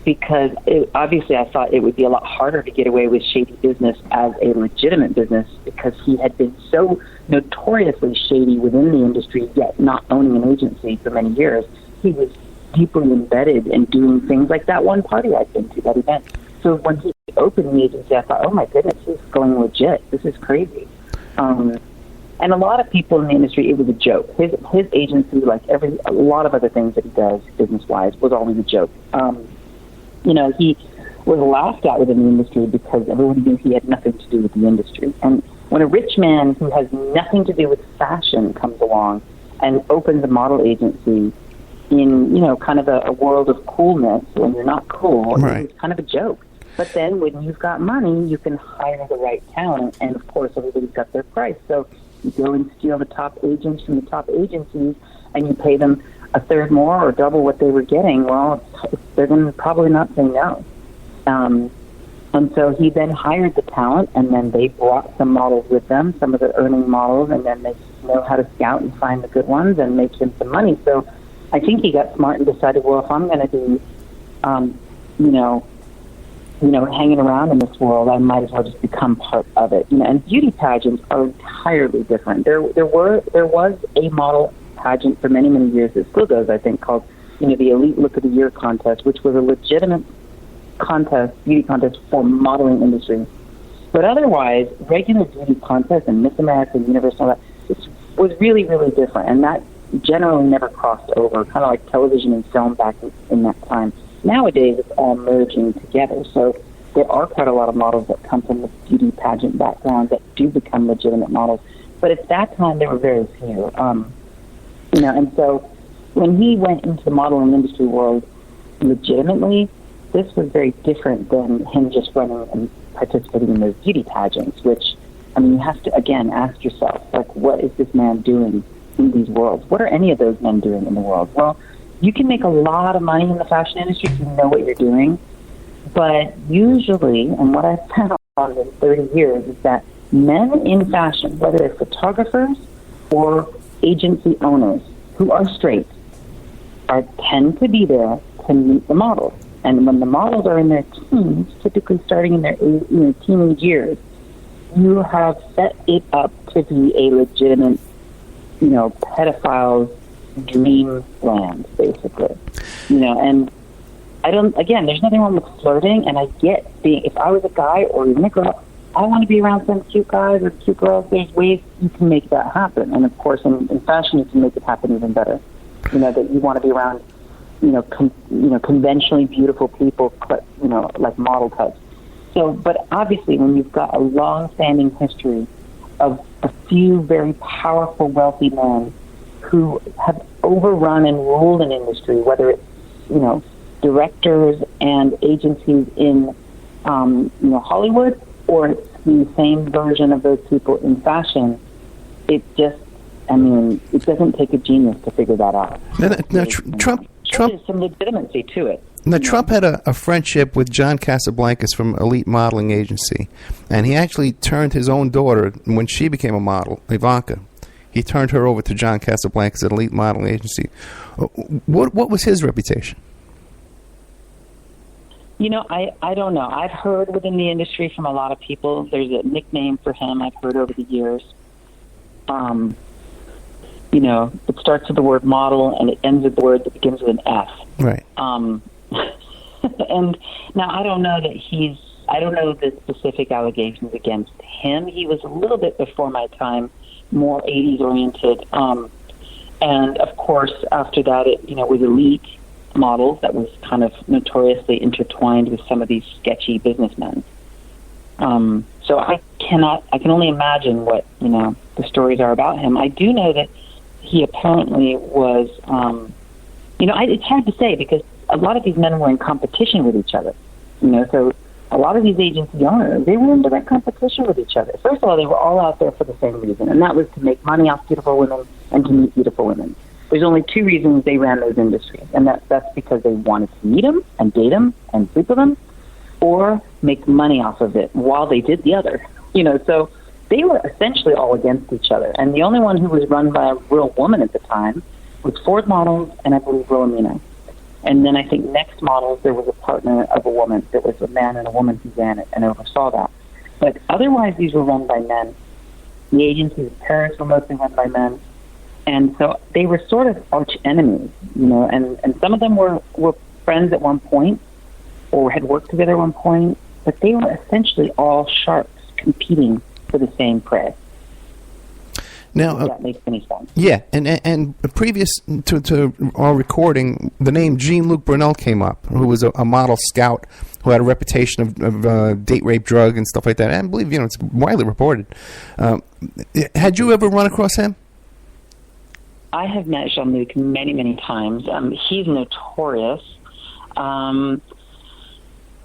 because obviously I thought it would be a lot harder to get away with shady business as a legitimate business, because he had been so notoriously shady within the industry, yet not owning an agency for many years. He was deeply embedded in doing things like that one party I'd been to, that event. So when he opened the agency, I thought, oh my goodness, he's going legit. This is crazy. And a lot of people in the industry, it was a joke. His agency, like a lot of other things that he does business-wise, was always a joke. He was laughed at within the industry because everyone knew he had nothing to do with the industry. And when a rich man who has nothing to do with fashion comes along and opens a model agency in, kind of a world of coolness when you're not cool, it's kind of a joke. But then when you've got money, you can hire the right talent, and of course everybody's got their price. So you go and steal the top agents from the top agencies, and you pay them a third more or double what they were getting. Well, they're going to probably not say no. And so he then hired the talent, and then they brought some models with them, some of the earning models, and then they know how to scout and find the good ones and make him some money. So I think he got smart and decided, well, if I'm going to do, hanging around in this world, I might as well just become part of it. And beauty pageants are entirely different. There was a model pageant for many, many years. It still does, I think, called the Elite Look of the Year contest, which was a legitimate beauty contest for modeling industry. But otherwise, regular beauty contests and Miss America, Universe, and all that, was really, really different. And that generally never crossed over, kind of like television and film back in that time. Nowadays, it's all merging together. So there are quite a lot of models that come from the beauty pageant background that do become legitimate models. But at that time, there were very few. And so when he went into the modeling industry world legitimately, this was very different than him just running and participating in those beauty pageants, which, you have to, again, ask yourself, what is this man doing in these worlds? What are any of those men doing in the world? Well, you can make a lot of money in the fashion industry if you know what you're doing, but usually, and what I've found in 30 years, is that men in fashion, whether they're photographers or agency owners who are straight, tend to be there to meet the models. And when the models are in their teens, typically starting in their teenage years, you have set it up to be a legitimate, pedophile's dreamland, basically. And there's nothing wrong with flirting, and I get if I was a guy or even a girl, I want to be around some cute guys or cute girls. There's ways you can make that happen. And of course, in fashion, you can make it happen even better. That you want to be around conventionally beautiful people, like model types. So, but obviously, when you've got a long-standing history of a few very powerful, wealthy men who have overrun and ruled an industry, whether it's, directors and agencies in, Hollywood, or it's the same version of those people in fashion, it just, it doesn't take a genius to figure that out. Trump. There's some legitimacy to it. Now, Trump had a friendship with John Casablancas from Elite Modeling Agency, and he actually turned his own daughter, when she became a model, Ivanka, he turned her over to John Casablancas at Elite Modeling Agency. What was his reputation? I don't know. I've heard within the industry from a lot of people, there's a nickname for him I've heard over the years. It starts with the word model and it ends with the word that begins with an F. Right. And now I don't know the specific allegations against him. He was a little bit before my time, more 80s oriented. And of course, after that, it, with Elite models that was kind of notoriously intertwined with some of these sketchy businessmen. So I can only imagine what, the stories are about him. I do know that he apparently was, it's hard to say because a lot of these men were in competition with each other, so a lot of these agency owners, they were in direct competition with each other. First of all, they were all out there for the same reason, and that was to make money off beautiful women and to meet beautiful women. There's only two reasons they ran those industries, and that's because they wanted to meet them and date them and sleep with them, or make money off of it while they did the other. So they were essentially all against each other. And the only one who was run by a real woman at the time was Ford Models and I believe Wilhelmina. And then I think Next Models, there was a partner of a woman. There was a man and a woman who ran it and oversaw that. But otherwise, these were run by men. The agencies in Paris were mostly run by men. And so they were sort of arch enemies, and some of them were friends at one point or had worked together at one point, but they were essentially all sharks competing for the same prey. Now, if that makes any sense. Yeah, and previous to our recording, the name Jean-Luc Brunel came up, who was a model scout who had a reputation of date rape, drug, and stuff like that. And I believe, it's widely reported. Had you ever run across him? I have met Jean-Luc many, many times. He's notorious.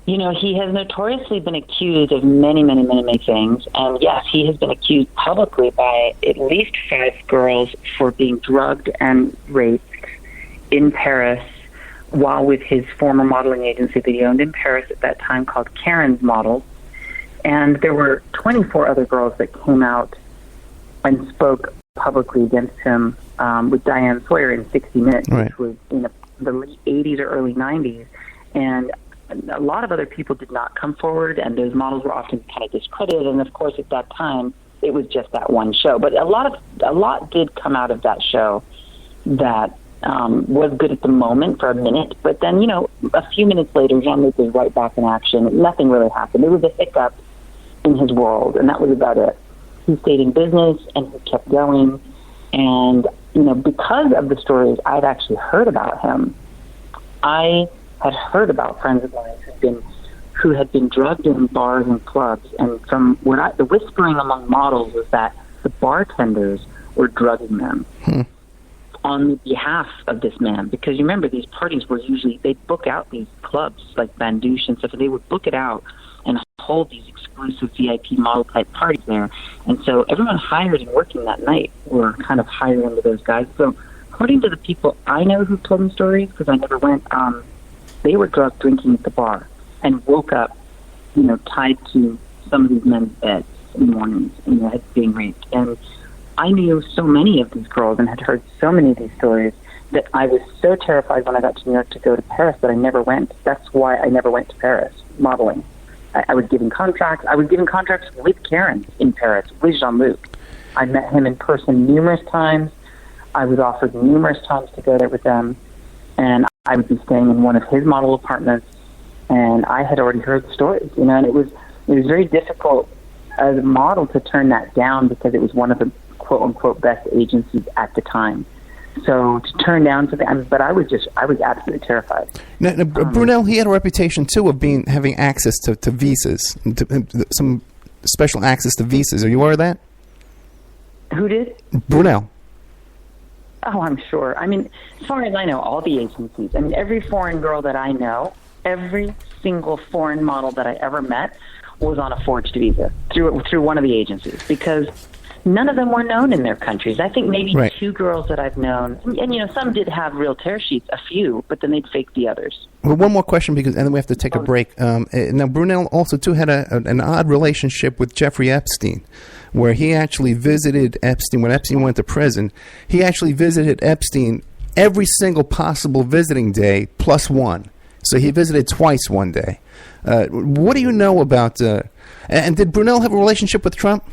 He has notoriously been accused of many, many, many, many things. And yes, he has been accused publicly by at least 5 girls for being drugged and raped in Paris while with his former modeling agency that he owned in Paris at that time called Karen's Models. And there were 24 other girls that came out and spoke publicly against him with Diane Sawyer in 60 Minutes, right, which was in the late 80s or early 90s. And a lot of other people did not come forward, and those models were often kind of discredited. And of course, at that time, it was just that one show. But a lot did come out of that show that was good at the moment for a minute. But then, a few minutes later, Jean-Luc was right back in action. Nothing really happened. It was a hiccup in his world, and that was about it. He stayed in business, and he kept going. And, because of the stories I'd actually heard about him, I had heard about friends of mine who had been drugged in bars and clubs. And from the whispering among models was that the bartenders were drugging them on the behalf of this man. Because you remember, these parties were usually, they'd book out these clubs like Bandouche and stuff, and they would book it out and hold these exclusive VIP model type parties there. And so everyone hired and working that night were kind of hired under those guys. So according to the people I know who told me stories, because I never went, they were drunk drinking at the bar and woke up, tied to some of these men's beds in the mornings and their heads being raped. And I knew so many of these girls and had heard so many of these stories that I was so terrified when I got to New York to go to Paris that I never went. That's why I never went to Paris modeling. I was given contracts. I was given contracts with Karen in Paris, with Jean-Luc. I met him in person numerous times. I was offered numerous times to go there with them. And I would be staying in one of his model apartments. And I had already heard the stories, and it was very difficult as a model to turn that down because it was one of the quote-unquote best agencies at the time. So to turn down something, but I was absolutely terrified. Now, Brunel, he had a reputation too of having access to visas, some special access to visas. Are you aware of that? Who did? Brunel. Oh, I'm sure. I mean, as far as I know, all the agencies. I mean, every foreign girl that I know, every single foreign model that I ever met was on a forged visa through one of the agencies, because none of them were known in their countries. I think maybe two girls that I've known, and some did have real tear sheets, a few, but then they'd fake the others. Well, one more question, and then we have to take a break. Now, Brunel also too had an odd relationship with Jeffrey Epstein, where he actually visited Epstein when Epstein went to prison. He actually visited Epstein every single possible visiting day plus one. So he visited twice one day. What do you know about? And did Brunel have a relationship with Trump?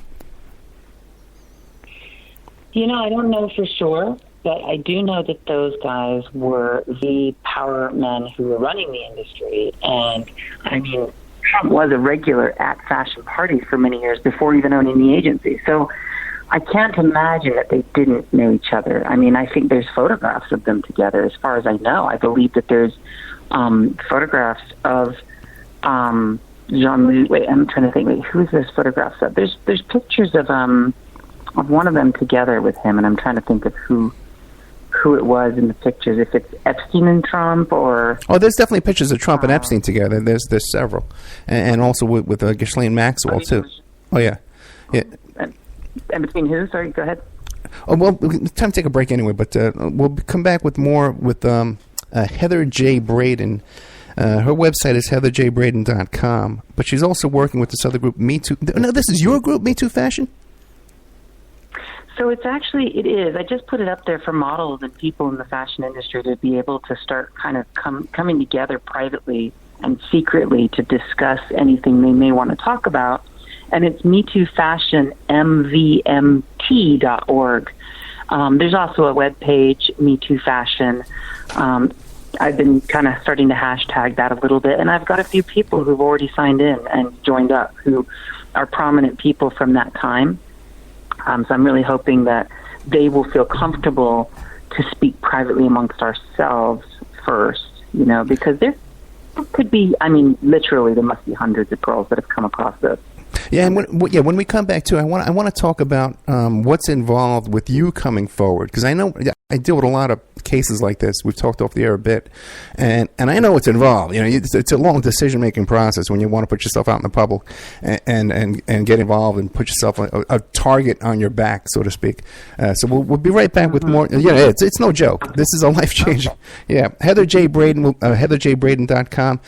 I don't know for sure, but I do know that those guys were the power men who were running the industry. And, I mean, Trump was a regular at fashion parties for many years before even owning the agency. So I can't imagine that they didn't know each other. I mean, I think there's photographs of them together, as far as I know. I believe that there's photographs of Jean-Luc. Wait, I'm trying to think. Wait, who's this photographs of? There's pictures of one of them together with him, and I'm trying to think of who it was in the pictures. If it's Epstein and Trump, or there's definitely pictures of Trump and Epstein together. There's several, and also with Ghislaine Maxwell too. Oh yeah. And between who? Sorry, go ahead. Oh well, time to take a break anyway. But we'll come back with more with Heather J. Braden. Her website is heatherjbraden.com, but she's also working with this other group, Me Too. No, this is your group, Me Too Fashion? So it is. I just put it up there for models and people in the fashion industry to be able to start kind of coming together privately and secretly to discuss anything they may want to talk about. And it's Me Too Fashion, MVMT.org. There's also a web page, Me Too Fashion. I've been kind of starting to hashtag that a little bit, and I've got a few people who've already signed in and joined up who are prominent people from that time. So I'm really hoping that they will feel comfortable to speak privately amongst ourselves first, because there could be, literally there must be hundreds of girls that have come across this. Yeah, and when we come back to, I want to talk about what's involved with you coming forward, because I know I deal with a lot of cases like this. We've talked off the air a bit, and I know what's involved. It's a long decision making process when you want to put yourself out in the public and get involved and put yourself a target on your back, so to speak. So we'll be right back with more. Yeah, it's no joke. This is a life changing. Yeah, Heather J. Braden, heatherjbraden.com.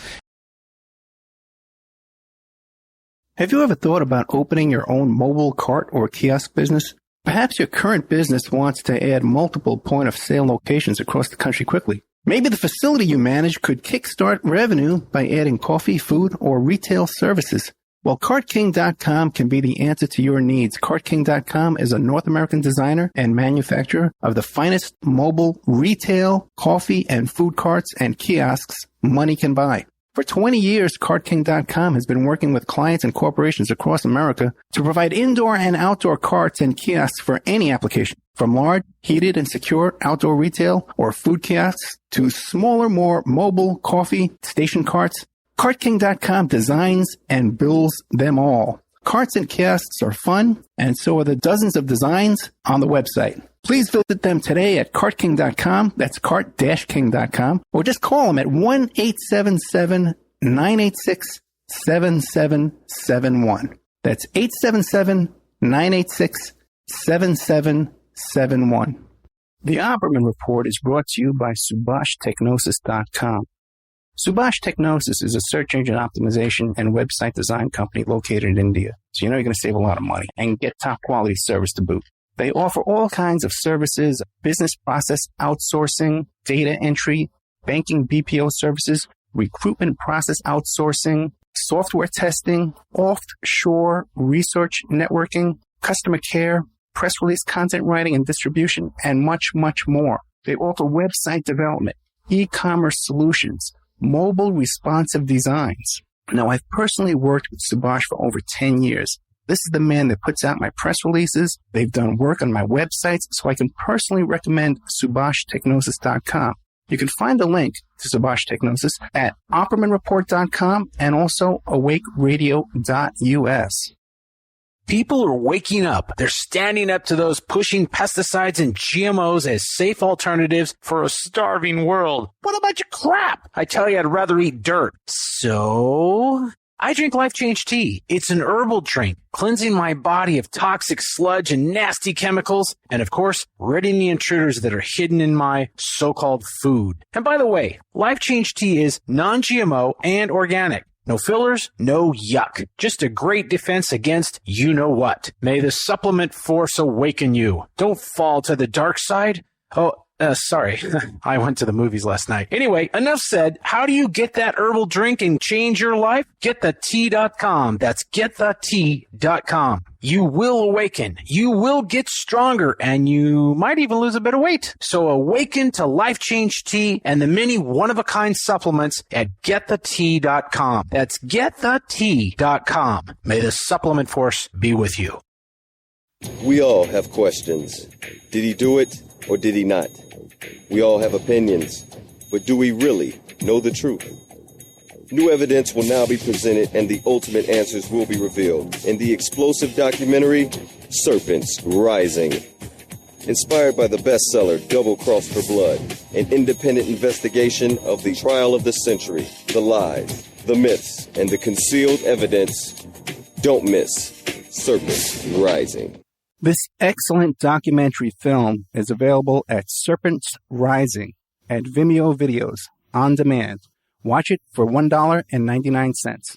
Have you ever thought about opening your own mobile cart or kiosk business? Perhaps your current business wants to add multiple point-of-sale locations across the country quickly. Maybe the facility you manage could kickstart revenue by adding coffee, food, or retail services. Well, CartKing.com can be the answer to your needs. CartKing.com is a North American designer and manufacturer of the finest mobile retail, coffee, and food carts and kiosks money can buy. For 20 years, CartKing.com has been working with clients and corporations across America to provide indoor and outdoor carts and kiosks for any application, from large, heated, and secure outdoor retail or food kiosks to smaller, more mobile coffee station carts. CartKing.com designs and builds them all. Carts and kiosks are fun, and so are the dozens of designs on the website. Please visit them today at CartKing.com. That's cart-king.com. Or just call them at 1-877-986-7771. That's 877-986-7771. The Opperman Report is brought to you by SubhashTechnosis.com. Subash Technosis is a search engine optimization and website design company located in India. So you know you're going to save a lot of money and get top quality service to boot. They offer all kinds of services, business process outsourcing, data entry, banking BPO services, recruitment process outsourcing, software testing, offshore research networking, customer care, press release content writing and distribution, and much, much more. They offer website development, e-commerce solutions, mobile responsive designs. Now, I've personally worked with Subhash for over 10 years. This is the man that puts out my press releases. They've done work on my websites, so I can personally recommend SubhashTechnosis.com. You can find the link to Subhash Technosis at OppermanReport.com and also awakeradio.us. People are waking up. They're standing up to those pushing pesticides and GMOs as safe alternatives for a starving world. What a bunch of crap! I tell you, I'd rather eat dirt. So I drink Life Change Tea. It's an herbal drink, cleansing my body of toxic sludge and nasty chemicals, and of course, ridding the intruders that are hidden in my so-called food. And by the way, Life Change Tea is non-GMO and organic. No fillers, no yuck. Just a great defense against you-know-what. May the supplement force awaken you. Don't fall to the dark side. Sorry. I went to the movies last night. Anyway, enough said. How do you get that herbal drink and change your life? GetTheTea.com. That's GetTheTea.com. You will awaken. You will get stronger, and you might even lose a bit of weight. So awaken to Life Change Tea and the many one-of-a-kind supplements at GetTheTea.com. That's GetTheTea.com. May the supplement force be with you. We all have questions. Did he do it or did he not? We all have opinions, but do we really know the truth? New evidence will now be presented and the ultimate answers will be revealed in the explosive documentary, Serpents Rising. Inspired by the bestseller Double Cross for Blood, an independent investigation of the trial of the century, the lies, the myths, and the concealed evidence. Don't miss Serpents Rising. This excellent documentary film is available at Serpents Rising at Vimeo Videos on demand. Watch it for $1.99.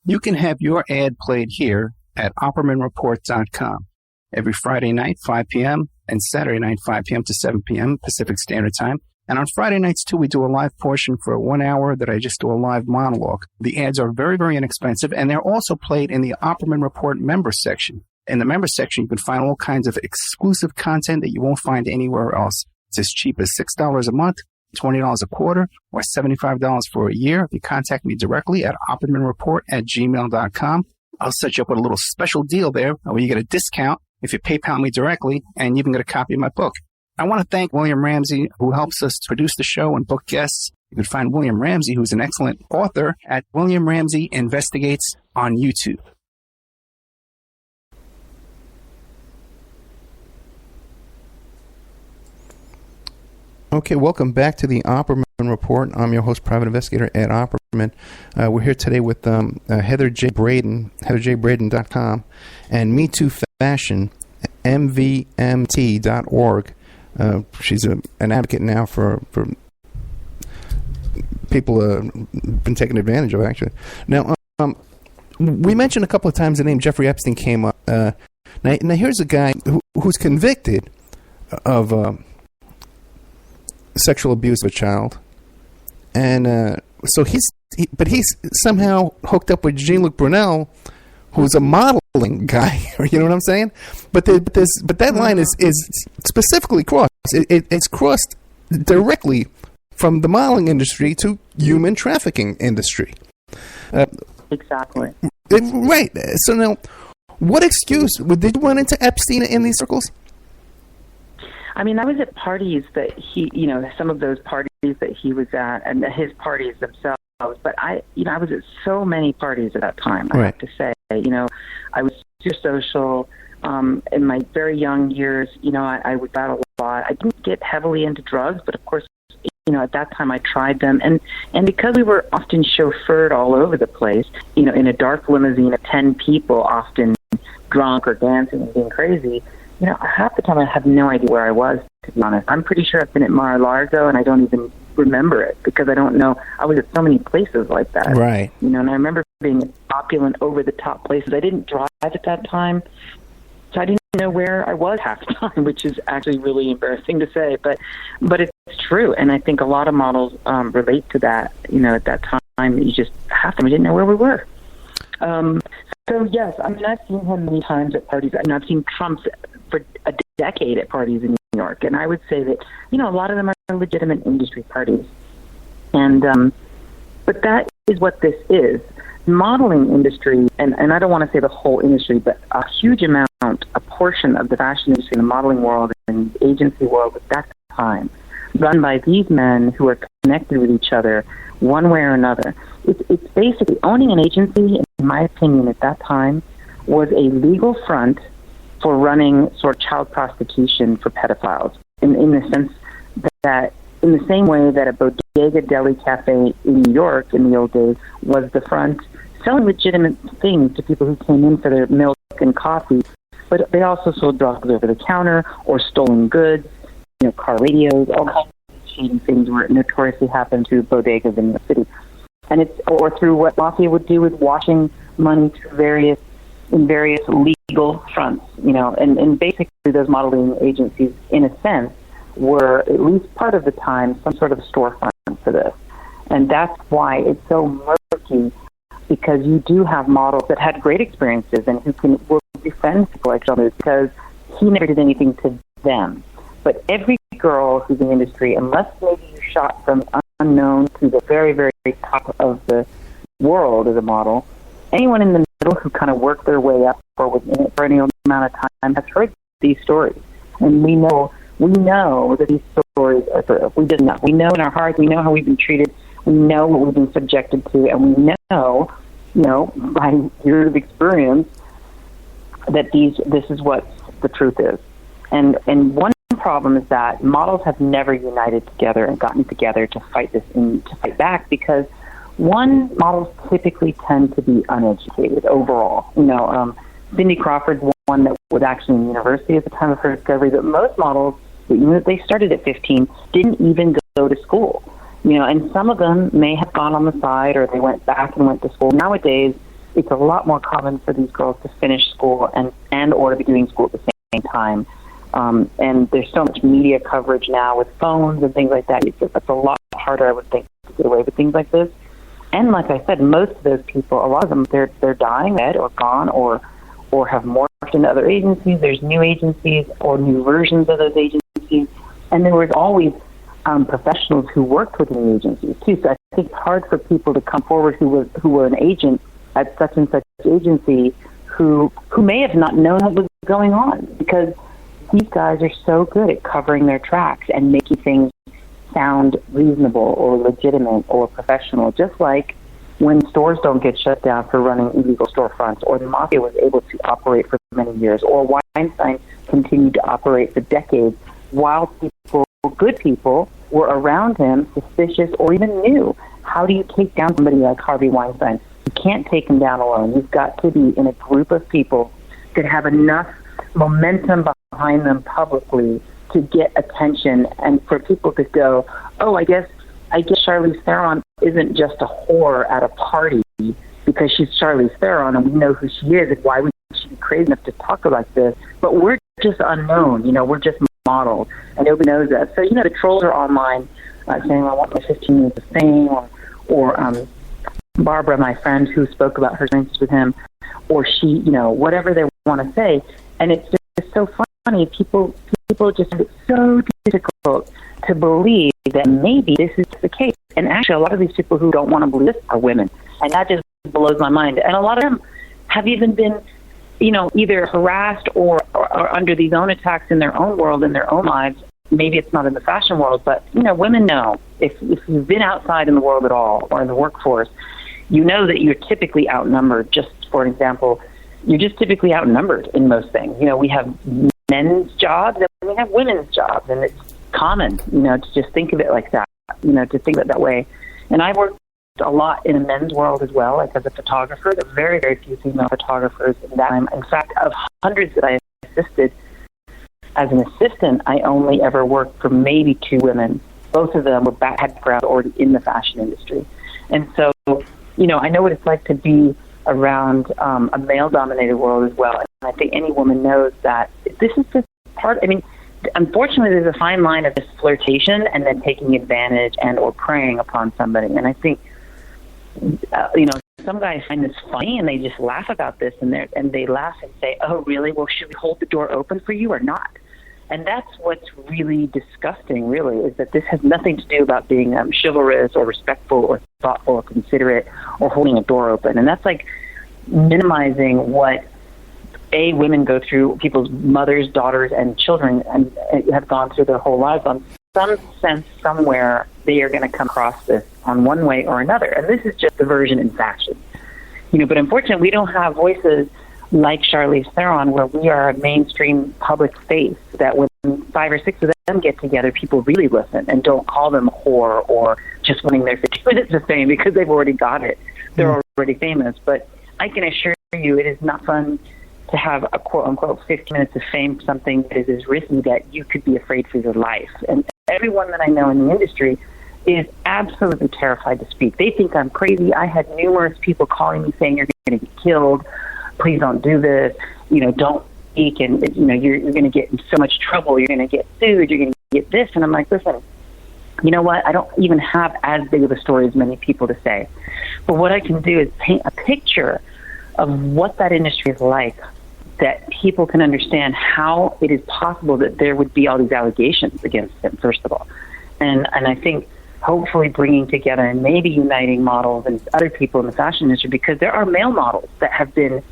You can have your ad played here at OppermanReport.com every Friday night, 5 p.m., and Saturday night, 5 p.m. to 7 p.m. Pacific Standard Time. And on Friday nights, too, we do a live portion for 1 hour that I just do a live monologue. The ads are very, very inexpensive, and they're also played in the Opperman Report member section. In the member section, you can find all kinds of exclusive content that you won't find anywhere else. It's as cheap as $6 a month, $20 a quarter, or $75 for a year. If you contact me directly at oppermanreport@gmail.com, I'll set you up with a little special deal there where you get a discount if you PayPal me directly, and you can get a copy of my book. I want to thank William Ramsey, who helps us produce the show and book guests. You can find William Ramsey, who's an excellent author, at William Ramsey Investigates on YouTube. Okay, welcome back to the Opperman Report. I'm your host, Private Investigator Ed Opperman. We're here today with Heather J. Braden, heatherjbraden.com, and Me Too Fashion, mvmt.org. She's an advocate now for people been taken advantage of, actually. Now, we mentioned a couple of times the name Jeffrey Epstein came up. Now here's a guy who's convicted of sexual abuse of a child, and so he's somehow hooked up with Jean-Luc Brunel, who's a modeling guy. You know what I'm saying? But that line is specifically crossed. It's crossed directly from the modeling industry to human trafficking industry. Exactly. Right. So now, what excuse did you run into Epstein in these circles? I mean, I was at parties that he, some of those parties that he was at, and his parties themselves. But I was at so many parties at that time. I have to say, I was super social. In my very young years, I was out a lot. I didn't get heavily into drugs, but of course, at that time I tried them. And because we were often chauffeured all over the place, in a dark limousine of 10 people, often drunk or dancing and being crazy, half the time I have no idea where I was, to be honest. I'm pretty sure I've been at Mar-a-Lago and I don't even remember it because I don't know. I was at so many places like that. Right. And I remember being in opulent, over-the-top places. I didn't drive at that time, so I didn't know where I was half the time, which is actually really embarrassing to say, but it's true. And I think a lot of models relate to that. At that time, you just half the time we didn't know where we were. So yes, I mean, I've seen him many times at parties. I've seen Trump for a decade at parties in New York, and I would say that a lot of them are legitimate industry parties. And but that is what this is. Modeling industry, and I don't want to say the whole industry, but a huge amount, a portion of the fashion industry, the modeling world, and the agency world at that time, run by these men who are connected with each other one way or another. It's basically owning an agency, in my opinion, at that time, was a legal front for running sort of child prostitution for pedophiles, in the sense that in the same way that a bodega deli cafe in New York in the old days was the front selling legitimate things to people who came in for their milk and coffee, but they also sold drugs over the counter or stolen goods, car radios, all kinds of shady things where it notoriously happened to bodegas in the city. And or through what mafia would do with washing money through various legal fronts, and basically those modeling agencies, in a sense, were at least part of the time some sort of storefront for this. And that's why it's so murky, because you do have models that had great experiences and who will defend people like Jean-Luc because he never did anything to them. But every girl who's in the industry, unless maybe you shot from unknown to the very, very top of the world as a model, anyone in the middle who kind of worked their way up or was in it for any amount of time has heard these stories. And we know that these stories are true. We just know. We know in our hearts. We know how we've been treated. We know what we've been subjected to, and we know, by years of experience, that this is what the truth is. And one problem is that models have never united together and gotten together to fight back because models typically tend to be uneducated overall. Cindy Crawford's one that was actually in university at the time of her discovery, but most models, even if they started at 15, didn't even go to school. And some of them may have gone on the side or they went back and went to school. Nowadays, it's a lot more common for these girls to finish school and or to be doing school at the same time. And there's so much media coverage now with phones and things like that. It's a lot harder, I would think, to get away with things like this. And like I said, most of those people, a lot of them, they're dying, dead, or gone, or have morphed into other agencies. There's new agencies or new versions of those agencies. And there was always professionals who worked within the agencies, too. So I think it's hard for people to come forward who were an agent at such and such agency who may have not known what was going on, because these guys are so good at covering their tracks and making things sound reasonable or legitimate or professional, just like when stores don't get shut down for running illegal storefronts, or the mafia was able to operate for many years, or Weinstein continued to operate for decades while good people, were around him, suspicious or even knew. How do you take down somebody like Harvey Weinstein? You can't take him down alone. You've got to be in a group of people that have enough momentum behind them publicly to get attention, and for people to go, oh, I guess Charlize Theron isn't just a whore at a party because she's Charlize Theron and we know who she is, and why would she be crazy enough to talk about this? But we're just unknown, we're just models, and nobody knows that. So, the trolls are online saying, I want my 15 minutes of fame, or Barbara, my friend, who spoke about her experiences with him, or she, whatever they want to say. And it's just so funny. People just find it so difficult to believe that maybe this is the case. And actually, a lot of these people who don't want to believe this are women. And that just blows my mind. And a lot of them have even been, either harassed or under these own attacks in their own world, in their own lives. Maybe it's not in the fashion world, but, women know. If you've been outside in the world at all or in the workforce, you know that you're typically outnumbered. Just for an example, you're just typically outnumbered in most things. We have men's jobs and we have women's jobs, and it's common, to just think of it like that, to think of it that way. And I've worked a lot in a men's world as well, like as a photographer. There are very, very few female photographers in that time. In fact, of hundreds that I assisted, as an assistant, I only ever worked for maybe 2 women. Both of them had background already in the fashion industry. And so, I know what it's like to be around a male-dominated world as well. And I think any woman knows that this is just unfortunately, there's a fine line of this flirtation and then taking advantage and or preying upon somebody. And I think, some guys find this funny and they just laugh about this, and they laugh and say, oh, really? Well, should we hold the door open for you or not? And that's what's really disgusting, really, is that this has nothing to do about being chivalrous or respectful or thoughtful or considerate or holding a door open. And that's like minimizing what women go through, people's mothers, daughters, and children, and have gone through their whole lives. On some sense, somewhere, they are going to come across this on one way or another. And this is just a version in fashion. But unfortunately, we don't have voices like Charlize Theron, where we are a mainstream public space, that when 5 or 6 of them get together, people really listen and don't call them a whore or just wanting their 50 minutes of fame because they've already got it. They're already famous. But I can assure you it is not fun to have a quote-unquote 50 minutes of fame, something that is as risky that you could be afraid for your life. And everyone that I know in the industry is absolutely terrified to speak. They think I'm crazy. I had numerous people calling me saying, you're going to get killed. Please don't do this. Don't speak. And, you're going to get in so much trouble. You're going to get sued. You're going to get this. And I'm like, listen, you know what? I don't even have as big of a story as many people to say. But what I can do is paint a picture of what that industry is like, that people can understand how it is possible that there would be all these allegations against him, first of all. And I think hopefully bringing together and maybe uniting models and other people in the fashion industry, because there are male models that have been,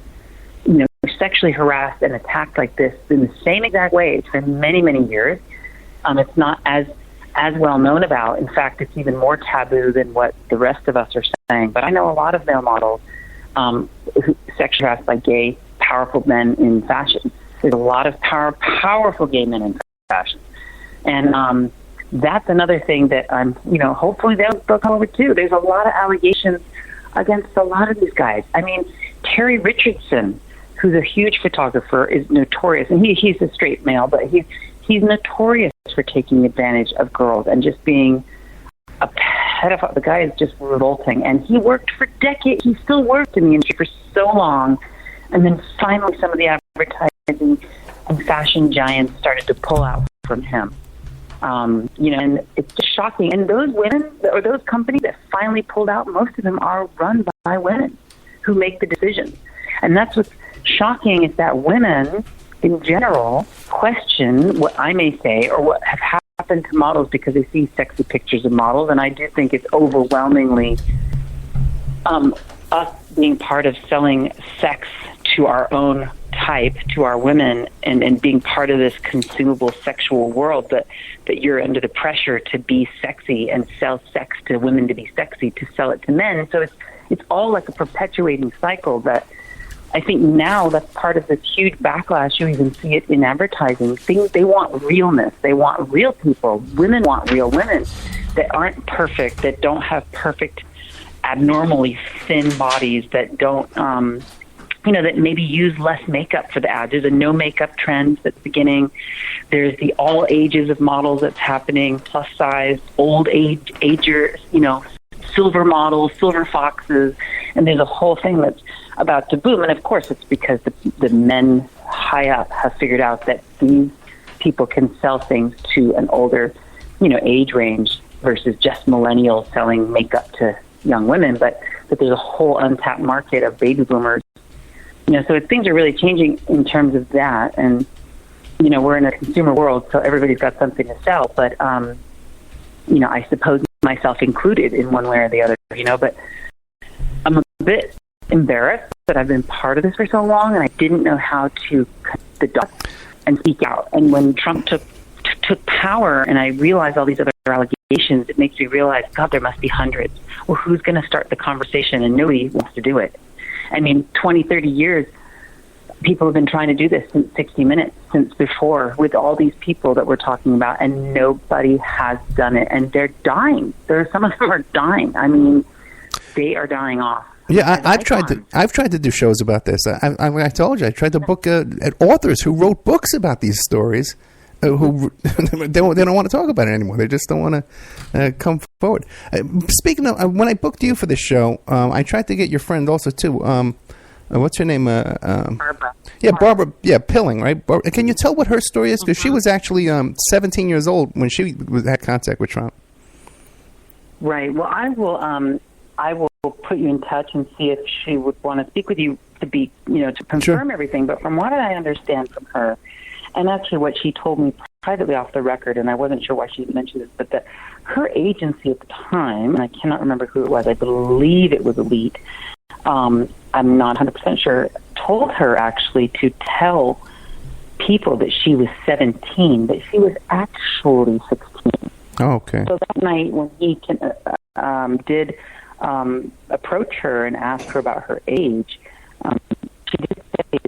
sexually harassed and attacked like this in the same exact way for many, many years. It's not as well known about. In fact, it's even more taboo than what the rest of us are saying. But I know a lot of male models who sexually harassed by gay, powerful men in fashion. There's a lot of powerful gay men in fashion. And that's another thing that hopefully they'll come over too. There's a lot of allegations against a lot of these guys. I mean, Terry Richardson, who's a huge photographer, is notorious, and he's a straight male, but he's notorious for taking advantage of girls and just being a pedophile. The guy is just revolting, and he worked for decades. He still worked in the industry for so long, and then finally some of the advertising and fashion giants started to pull out from him. And it's just shocking. And those women or those companies that finally pulled out, most of them are run by women who make the decisions. And that's what's shocking, is that women in general question what I may say or what have happened to models because they see sexy pictures of models. And I do think it's overwhelmingly us being part of selling sex to our own type, to our women, and being part of this consumable sexual world, that you're under the pressure to be sexy and sell sex to women to be sexy, to sell it to men. So it's all like a perpetuating cycle that I think now that's part of this huge backlash. You even see it in advertising. They want realness. They want real people. Women want real women that aren't perfect, that don't have perfect, abnormally thin bodies, that don't, that maybe use less makeup for the ad. There's a no makeup trend that's beginning. There's the all ages of models that's happening, plus size, old agers, silver models, silver foxes, and there's a whole thing that's about to boom. And of course, it's because the men high up have figured out that these people can sell things to an older, age range versus just millennials selling makeup to young women, but that there's a whole untapped market of baby boomers. So things are really changing in terms of that. And, we're in a consumer world, so everybody's got something to sell. But, I suppose myself included in one way or the other, but I'm a bit embarrassed that I've been part of this for so long, and I didn't know how to cut the dots and speak out. And when Trump took power and I realized all these other allegations, it makes me realize, God, there must be hundreds. Well, who's going to start the conversation? And nobody wants to do it. 20, 30 years, people have been trying to do this since 60 Minutes, since before, with all these people that we're talking about, and nobody has done it. And they're dying. Some of them are dying. They are dying off. Yeah, I've tried to do shows about this. I told you I tried to book authors who wrote books about these stories. Who they don't want to talk about it anymore. They just don't want to come forward. Speaking of, when I booked you for this show, I tried to get your friend also too. What's her name? Barbara. Yeah, Barbara. Yeah, Pilling, right? Can you tell what her story is? Because she was actually 17 years old when she had contact with Trump. Right. Well, I will put you in touch and see if she would want to speak with you to confirm everything. But from what I understand from her, and actually what she told me privately off the record, and I wasn't sure why she mentioned this, but that her agency at the time, and I cannot remember who it was, I believe it was Elite, I'm not 100% sure, told her actually to tell people that she was 17, but she was actually 16. Oh, okay. So that night when he did approach her and ask her about her age, she did say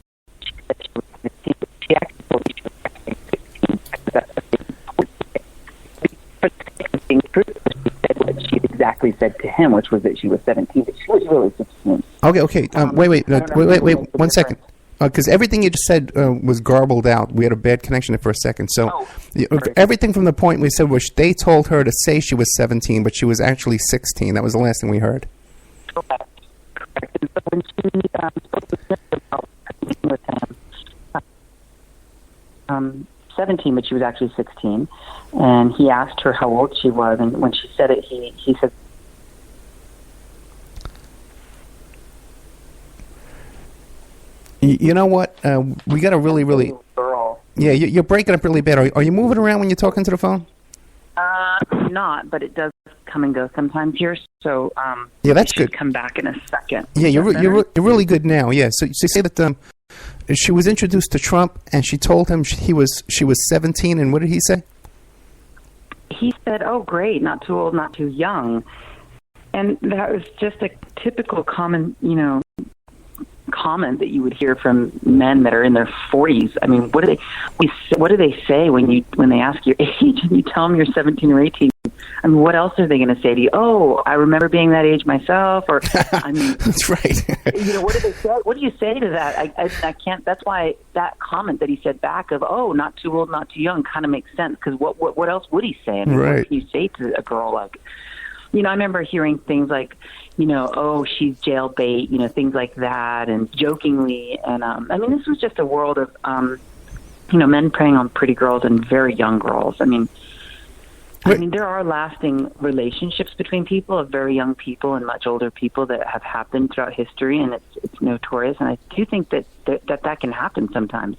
that she was 17, but she actually told me she was actually 16. That's what they told her. For the sake of being truthful, she said what she exactly said to him, which was that she was 17, but she was really 16. Okay. Wait, 1 second. Because everything you just said was garbled out. We had a bad connection there for a second. So everything from the point we said was they told her to say she was 17, but she was actually 16. That was the last thing we heard. Correct. And so when she spoke with him, 17, but she was actually 16, and he asked her how old she was, and when she said it, he said, you know what? We got to really... girl. Yeah, you're breaking up really bad. Are you moving around when you're talking to the phone? Not, but it does come and go sometimes here. So yeah, that's good. Come back in a second. Yeah, you're really good now. Yeah, so you say that she was introduced to Trump and she told him she was 17, and what did he say? He said, "Oh, great, not too old, not too young," and that was just a typical common, comment that you would hear from men that are in their 40s. I mean, what do they say when they ask your age and you tell them you're 17 or 18? I mean, what else are they going to say to you? Oh, I remember being that age myself. Or I mean, that's right. What do they say? What do you say to that? I can't. That's why that comment that he said back of, "Oh, not too old, not too young," kind of makes sense, because what else would he say? I mean, right. What can you say to a girl like? I remember hearing things like, oh, she's jailbait, things like that, and jokingly. And, this was just a world of, men preying on pretty girls and very young girls. I mean, there are lasting relationships between people, of very young people and much older people, that have happened throughout history, and it's notorious. And I do think that can happen sometimes.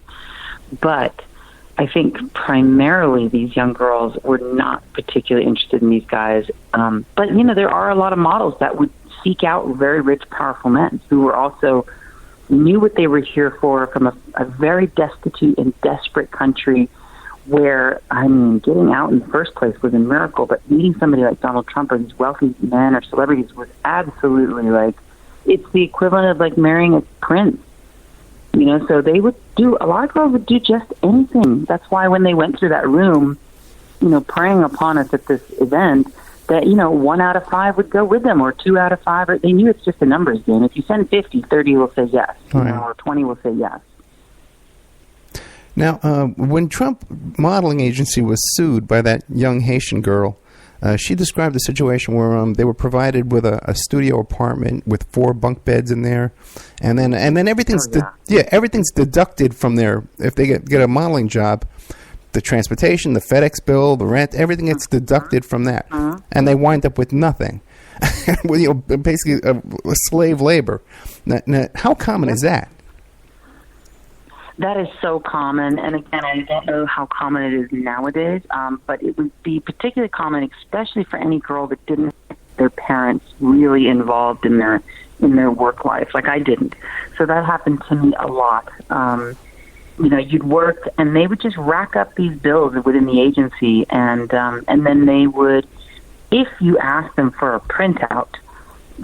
But I think primarily these young girls were not particularly interested in these guys. But, there are a lot of models that would seek out very rich, powerful men who were also knew what they were here for, from a very destitute and desperate country where, getting out in the first place was a miracle. But meeting somebody like Donald Trump or these wealthy men or celebrities was absolutely it's the equivalent of marrying a prince. So they would a lot of girls would do just anything. That's why when they went through that room, preying upon us at this event, that, 1 out of 5 would go with them, or 2 out of 5, or they knew it's just a numbers game. If you send 50, 30 will say yes, or 20 will say yes. Now, when Trump Modeling Agency was sued by that young Haitian girl, she described a situation where they were provided with a studio apartment with 4 bunk beds in there, and then everything's everything's deducted from there if they get a modeling job. the transportation, the FedEx bill, the rent, everything gets deducted from that, and they wind up with nothing. Well, basically slave labor. Now, how common is that? That is so common, and again, I don't know how common it is nowadays, but it would be particularly common, especially for any girl that didn't have their parents really involved in their work life, like I didn't. So that happened to me a lot. You'd work, and they would just rack up these bills within the agency, and then they would, if you asked them for a printout,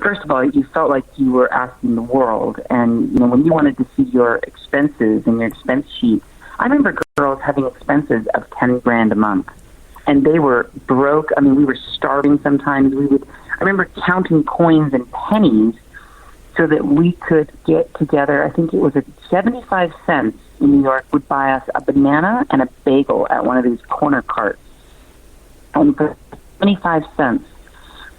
first of all, you felt like you were asking the world. And, when you wanted to see your expenses and your expense sheet, I remember girls having expenses of $10,000 a month. And they were broke. I mean, we were starving sometimes. I remember counting coins and pennies so that we could get together. I think it was 75 cents in New York would buy us a banana and a bagel at one of these corner carts. And for 25 cents,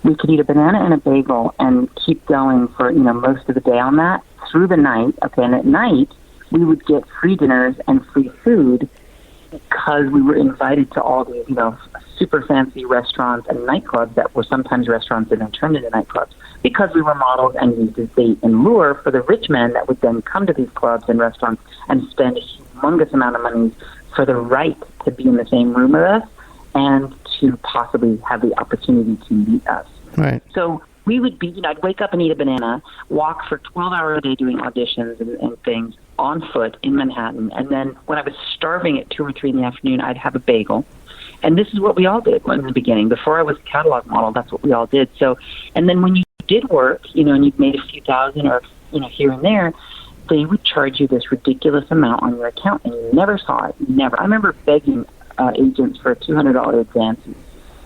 we could eat a banana and a bagel and keep going for, most of the day on that through the night. Okay, and at night, we would get free dinners and free food because we were invited to all these, super fancy restaurants and nightclubs that were sometimes restaurants that then turned into nightclubs because we were models and used as bait and lure for the rich men that would then come to these clubs and restaurants and spend a humongous amount of money for the right to be in the same room with us and to possibly have the opportunity to meet us. Right. So we would be, I'd wake up and eat a banana, walk for 12 hours a day doing auditions and things on foot in Manhattan. And then when I was starving at 2 or 3 in the afternoon, I'd have a bagel. And this is what we all did in the beginning. Before I was a catalog model, that's what we all did. So, and then when you did work, and you'd made a few thousand or, here and there, they would charge you this ridiculous amount on your account, and you never saw it. Never. I remember begging agents for a $200 advance.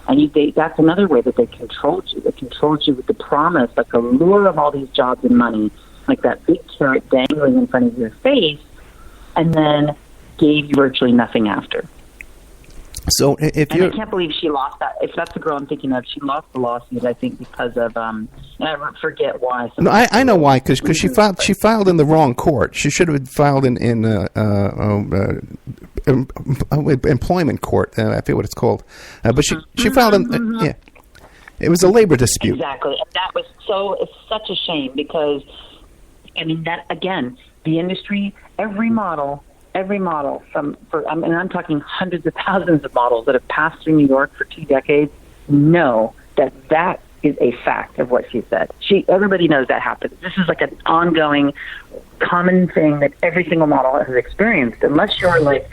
And that's another way that they controlled you. They controlled you with the promise, like the lure of all these jobs and money, like that big carrot dangling in front of your face, and then gave you virtually nothing after. So if you, I can't believe she lost that. If that's the girl I'm thinking of, she lost the lawsuit, I think, because of and I forget why. No, I know why, because she filed in the wrong court. She should have filed in employment court. I forget what it's called, but she filed in. Yeah, it was a labor dispute. Exactly, and that was it's such a shame because, that again, the industry, every model I'm talking hundreds of thousands of models that have passed through New York for 2 decades know that is a fact of what she said. Everybody knows that happens. This is like an ongoing common thing that every single model has experienced, unless you're like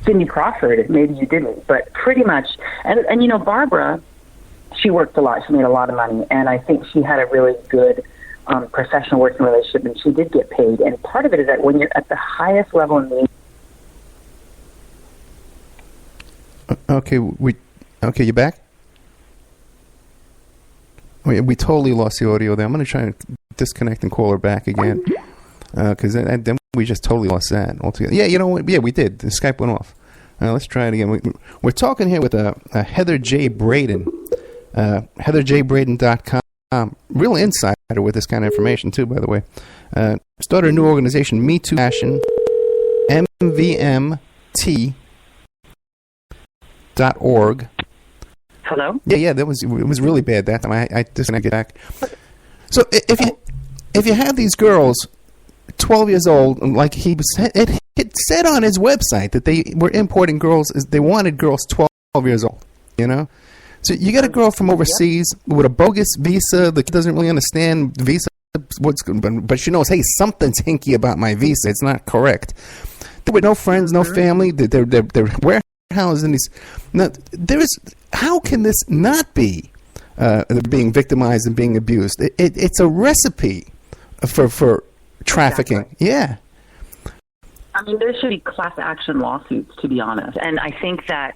Cindy Crawford, maybe you didn't, but pretty much. And Barbara, she worked a lot. She made a lot of money, and I think she had a really good professional working relationship, and she did get paid. And part of it is that when you're at the highest level in the Okay, you back? We totally lost the audio there. I'm going to try and disconnect and call her back again because then we just totally lost that altogether. Yeah, yeah, we did. The Skype went off. Let's try it again. We're talking here with Heather J. Braden, heatherjbraden.com. Real insider with this kind of information too, by the way. Started a new organization, Me Too Fashion, MVMT.org. Hello? Yeah, it was really bad that time. I disconnected back. So if you have these girls, 12 years old, like it said on his website that they were importing girls, they wanted girls 12 years old, So you get a girl from overseas with a bogus visa that doesn't really understand visa, but she knows, hey, something's hinky about my visa. It's not correct. There were no friends, no family. They're warehoused in these. Now, how can this not be being victimized and being abused? It's a recipe for trafficking. Exactly. Yeah. There should be class action lawsuits, to be honest. And I think that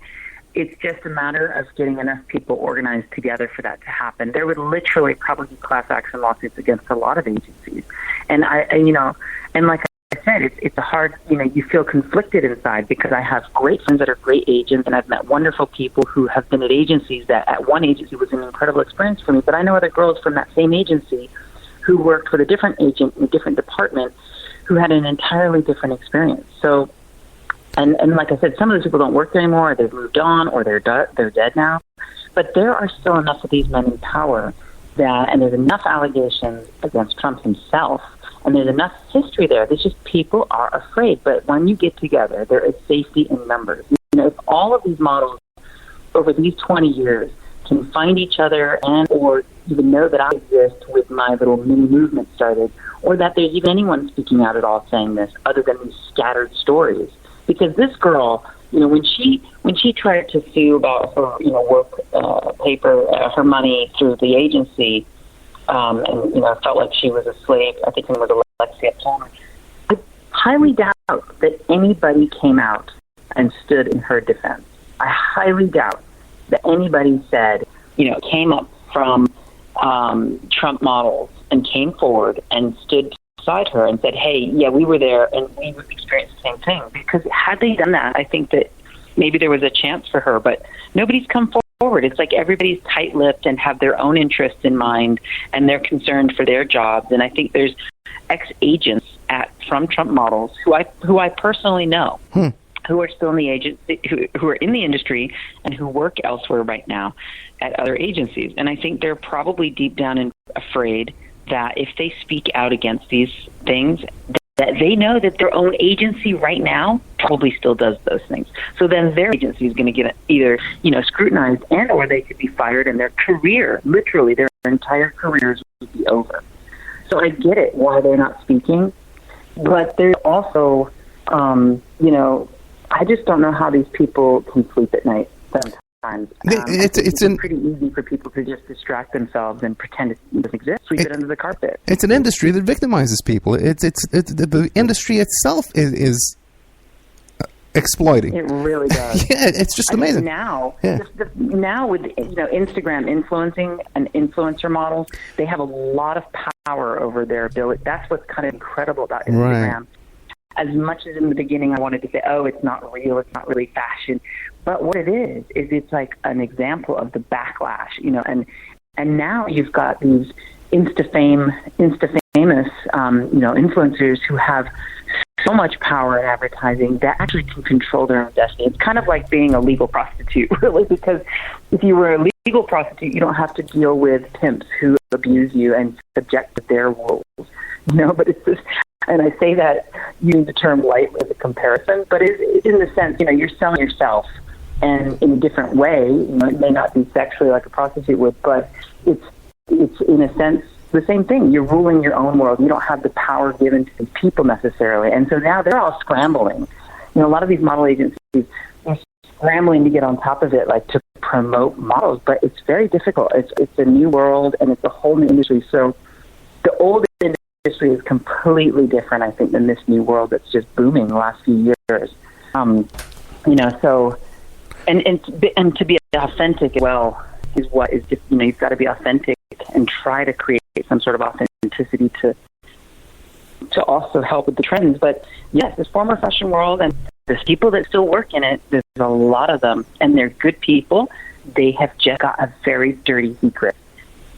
it's just a matter of getting enough people organized together for that to happen. There would literally probably be class action lawsuits against a lot of agencies. And and like I said, it's a hard, you feel conflicted inside because I have great friends that are great agents, and I've met wonderful people who have been at agencies that at one agency was an incredible experience for me. But I know other girls from that same agency who worked with a different agent in a different department who had an entirely different experience. So And like I said, some of those people don't work there anymore, or they've moved on, or they're dead now. But there are still enough of these men in power and there's enough allegations against Trump himself, and there's enough history there. There's just people are afraid. But when you get together, there is safety in numbers. If all of these models over these 20 years can find each other or even know that I exist with my little mini movement started, or that there's even anyone speaking out at all saying this other than these scattered stories. Because this girl, when she tried to sue about her, work paper, her money through the agency, and felt like she was a slave. I think it was Alexia Palmer. I highly doubt that anybody came out and stood in her defense. I highly doubt that anybody said, came up from Trump models and came forward and stood beside her and said, hey, yeah, we were there and we experienced the same thing. Because had they done that, I think that maybe there was a chance for her, but nobody's come forward. It's like everybody's tight-lipped and have their own interests in mind, and they're concerned for their jobs. And I think there's ex-agents from Trump models who I personally know, who are still in the agency, who are in the industry and who work elsewhere right now at other agencies. And I think they're probably deep down afraid that if they speak out against these things, that they know that their own agency right now probably still does those things. So then their agency is going to get either, scrutinized or they could be fired, and their career, literally their entire careers would be over. So I get it why they're not speaking, but there's also, I just don't know how these people can sleep at night sometimes. It's pretty easy for people to just distract themselves and pretend it doesn't exist, sweep it under the carpet. It's an industry that victimizes people. The industry itself is exploiting. It really does. Yeah, it's just amazing. Now with Instagram influencing and influencer models, they have a lot of power over their ability. That's what's kind of incredible about Instagram. Right. As much as in the beginning I wanted to say, oh, it's not real, it's not really fashion. But what it is it's like an example of the backlash, and now you've got these Insta-famous, influencers who have so much power in advertising that actually can control their own destiny. It's kind of like being a legal prostitute, really, because if you were a legal prostitute, you don't have to deal with pimps who abuse you and subject to their rules, but it's just... And I say that using the term lightly as a comparison, but it's in the sense, you're selling yourself, and in a different way. It may not be sexually like a prostitute would, but it's in a sense the same thing. You're ruling your own world. You don't have the power given to these people necessarily. And so now they're all scrambling. A lot of these model agencies are scrambling to get on top of it, like to promote models, but it's very difficult. It's a new world, and it's a whole new industry. So the old industry is completely different, I think, than this new world that's just booming the last few years. So and to be authentic as well is what is just, you've got to be authentic and try to create some sort of authenticity to also help with the trends. But yes, this former fashion world, and there's people that still work in it. There's a lot of them, and they're good people. They have just got a very dirty secret,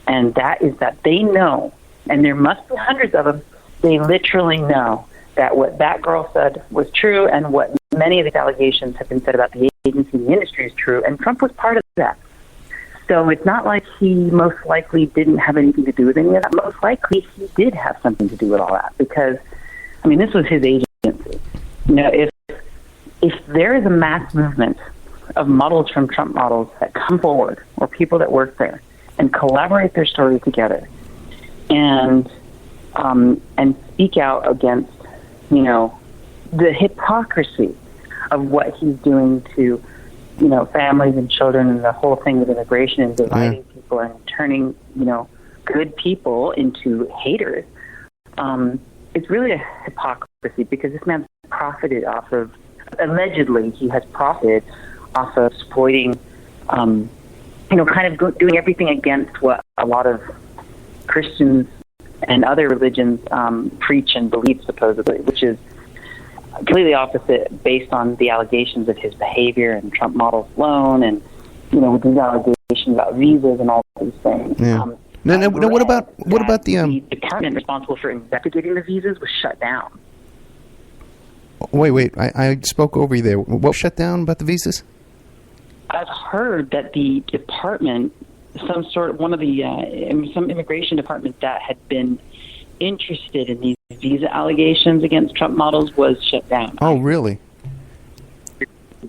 and that is that they know. And there must be hundreds of them. They literally know that what that girl said was true, and what many of the allegations have been said about the agency and the industry is true. And Trump was part of that. So it's not like he most likely didn't have anything to do with any of that. Most likely he did have something to do with all that, because, this was his agency. If there is a mass movement of models from Trump models that come forward, or people that work there, and collaborate their stories together, and speak out against, the hypocrisy of what he's doing to, families and children, and the whole thing with immigration and dividing people and turning, good people into haters. It's really a hypocrisy, because this man's profited off of, allegedly he has profited off of exploiting, kind of doing everything against what a lot of Christians and other religions preach and believe, supposedly, which is completely opposite based on the allegations of his behavior and Trump models loan, and with these allegations about visas and all these things. Yeah. What about the department responsible for investigating the visas was shut down? Wait. I spoke over you there. What shut down about the visas? I've heard that the department, some immigration department that had been interested in these visa allegations against Trump models was shut down. Oh, really?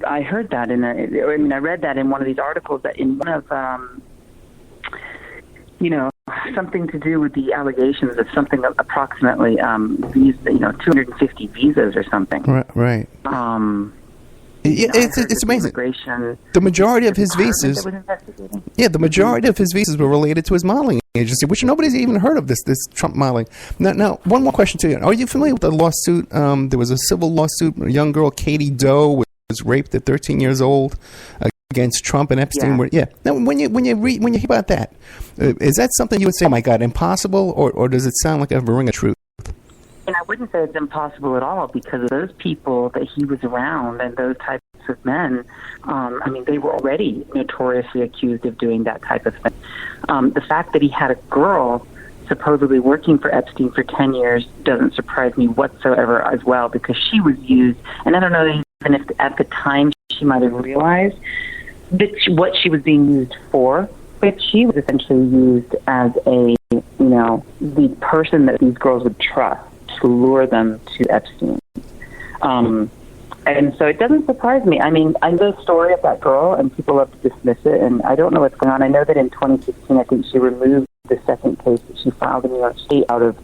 I heard that I read that in one of these articles that in one of, something to do with the allegations of something approximately, 250 visas or something. Right. It's amazing. The majority of his visas, the majority of his visas were related to his modeling agency, which nobody's even heard of this Trump modeling. Now, one more question to you: are you familiar with the lawsuit? There was a civil lawsuit. A young girl, Katie Doe, was raped at 13 years old against Trump and Epstein. Now, when you hear about that, is that something you would say, "Oh my God, impossible," or does it sound like a ring of truth? And I wouldn't say it's impossible at all, because of those people that he was around and those types of men, they were already notoriously accused of doing that type of thing. The fact that he had a girl supposedly working for Epstein for 10 years doesn't surprise me whatsoever as well, because she was used, and I don't know even if at the time she might have realized what she was being used for, but she was essentially used as the person that these girls would trust to lure them to Epstein. And so it doesn't surprise me. I know the story of that girl, and people love to dismiss it, and I don't know what's going on. I know that in 2016, I think she removed the second case that she filed in New York State out of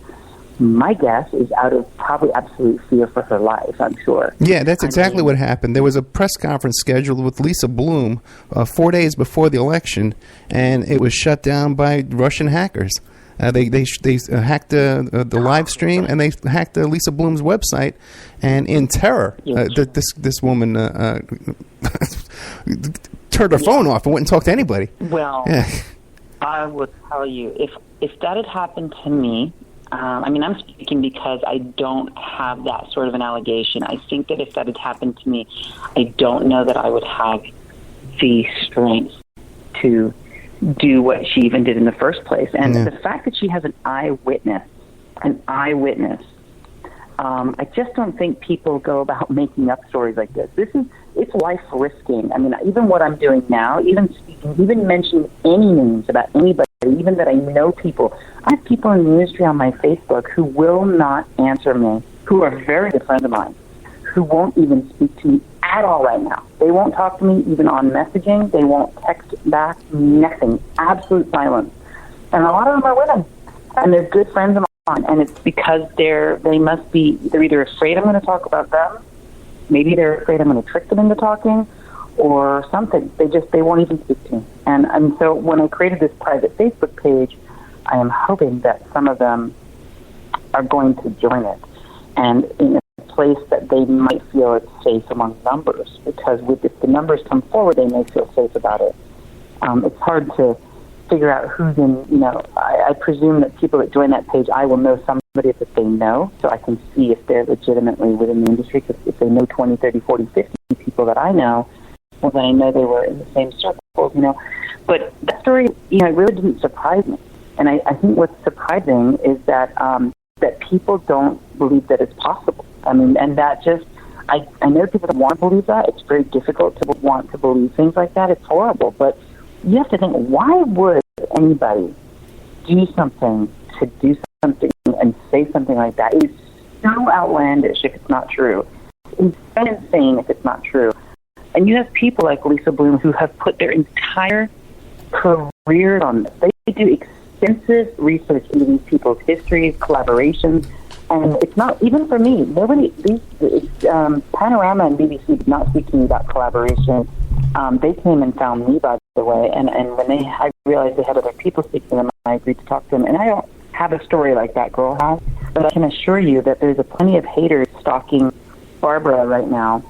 probably absolute fear for her life, I'm sure. Yeah, that's exactly what happened. There was a press conference scheduled with Lisa Bloom 4 days before the election, and it was shut down by Russian hackers. They hacked the live stream, and they hacked Lisa Bloom's website, and in terror, this woman turned her phone off and wouldn't talk to anybody. Well, I will tell you, if that had happened to me, I'm speaking because I don't have that sort of an allegation. I think that if that had happened to me, I don't know that I would have the strength to do what she even did in the first place. And the fact that she has an eyewitness, I just don't think people go about making up stories like this. It's life risking. Even what I'm doing now, even speaking, even mentioning any names about anybody, even that I know people. I have people in the industry on my Facebook who will not answer me, who are very good friends of mine, who won't even speak to me at all right now. They won't talk to me even on messaging. They won't text back, nothing. Absolute silence. And a lot of them are women, and they're good friends of mine. And it's because they're either afraid I'm going to talk about them, maybe they're afraid I'm going to trick them into talking, or something. They won't even speak to me. And so when I created this private Facebook page, I am hoping that some of them are going to join it, and in a place that they might feel it's safe among numbers, because if the numbers come forward, they may feel safe about it. It's hard to figure out who's in, I presume that people that join that page, I will know somebody that they know, so I can see if they're legitimately within the industry, because if they know 20, 30, 40, 50 people that I know, well, then I know they were in the same circles, But that story, it really didn't surprise me. And I think what's surprising is that that people don't believe that it's possible. And that just, I know people that want to believe that. It's very difficult to want to believe things like that. It's horrible. But you have to think, why would anybody do something and say something like that? It is so outlandish if it's not true. It's so insane if it's not true. And you have people like Lisa Bloom who have put their entire careers on this. They do extensive research into these people's histories, collaborations, and it's not, even for me, Panorama and BBC did not speak to me about collaboration. They came and found me, by the way, and when I realized they had other people speak to them, I agreed to talk to them. And I don't have a story like that girl has, but I can assure you that there's plenty of haters stalking Barbara right now,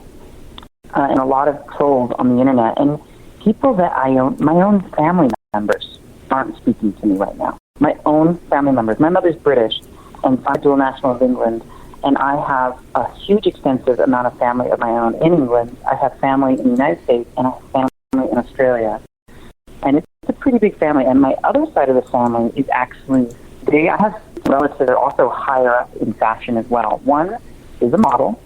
and a lot of trolls on the internet, and people that my own family members aren't speaking to me right now. My own family members. My mother's British and dual national of England, and I have a huge, extensive amount of family of my own in England. I have family in the United States, and I have family in Australia. And it's a pretty big family. And my other side of the family is actually, I have relatives that are also higher up in fashion as well. One is a model,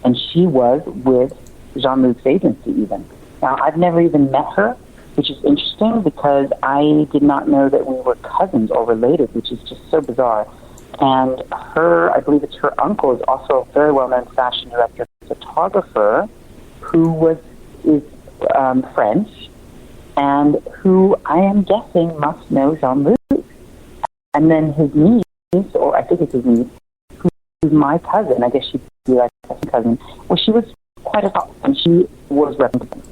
and she was with Jean-Luc's agency even. Now, I've never even met her, which is interesting because I did not know that we were cousins or related, which is just so bizarre. And I believe it's her uncle, is also a very well-known fashion director, photographer, who is French, and who I am guessing must know Jean-Luc. And then his niece, or I think it's his niece, who's my cousin, I guess she'd be like a cousin, well, she was quite a top, and she was representing.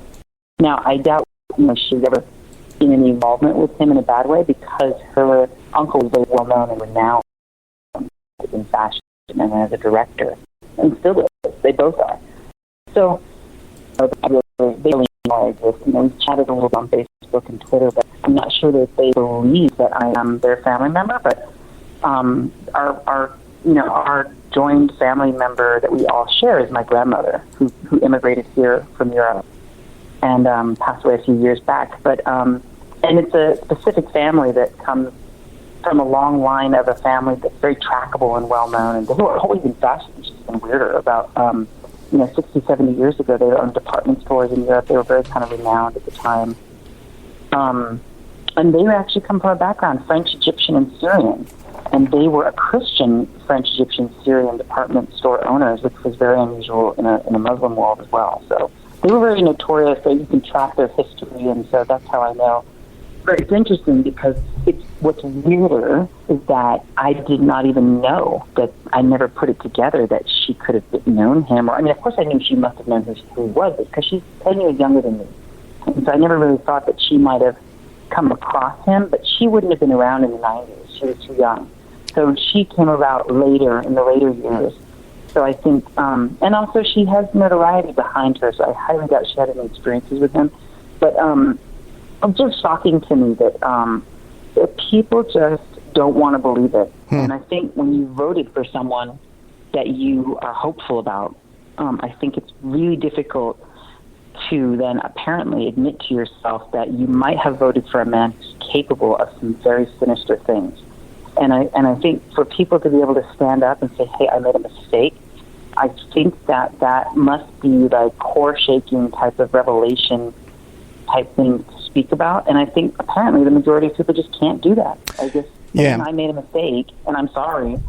Now, I doubt she's ever been in any involvement with him in a bad way, because her uncle was very well-known and renowned in fashion and as a director, and still is. They both are. So, they really know I exist. We've chatted a little on Facebook and Twitter, but I'm not sure that they believe that I am their family member. But our joined family member that we all share is my grandmother, who immigrated here from Europe and passed away a few years back. But and it's a specific family that comes from a long line of a family that's very trackable and well-known, and who are always in fashion, which is even weirder. About 60, 70 years ago, they owned department stores in Europe. They were very kind of renowned at the time. And they actually come from a background, French, Egyptian, and Syrian. And they were a Christian French, Egyptian, Syrian department store owners, which was very unusual in a Muslim world as well. So they were very notorious. So you can track their history, and so that's how I know. But it's interesting because what's weirder is that I did not even know, that I never put it together that she could have known him. Of course I knew she must have known who he was, because she's 10 years younger than me. And so I never really thought that she might have come across him, but she wouldn't have been around in the 90s. She was too young. So she came about later, in the later years. So I think, and also she has notoriety behind her, so I highly doubt she had any experiences with him. But it's just shocking to me that people just don't want to believe it. And I think when you voted for someone that you are hopeful about, I think it's really difficult to then apparently admit to yourself that you might have voted for a man who's capable of some very sinister things. And I think for people to be able to stand up and say, hey, I made a mistake, I think that must be like core-shaking type of revelation type thing to speak about. And I think apparently the majority of people just can't do that. I guess I made a mistake and I'm sorry.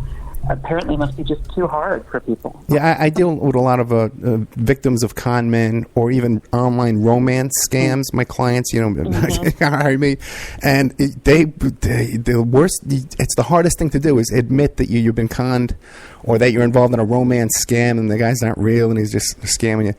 Apparently must be just too hard for people. Yeah, I deal with a lot of victims of con men or even online romance scams. My clients, hire me, and the worst. It's the hardest thing to do is admit that you've been conned, or that you're involved in a romance scam and the guy's not real and he's just scamming you.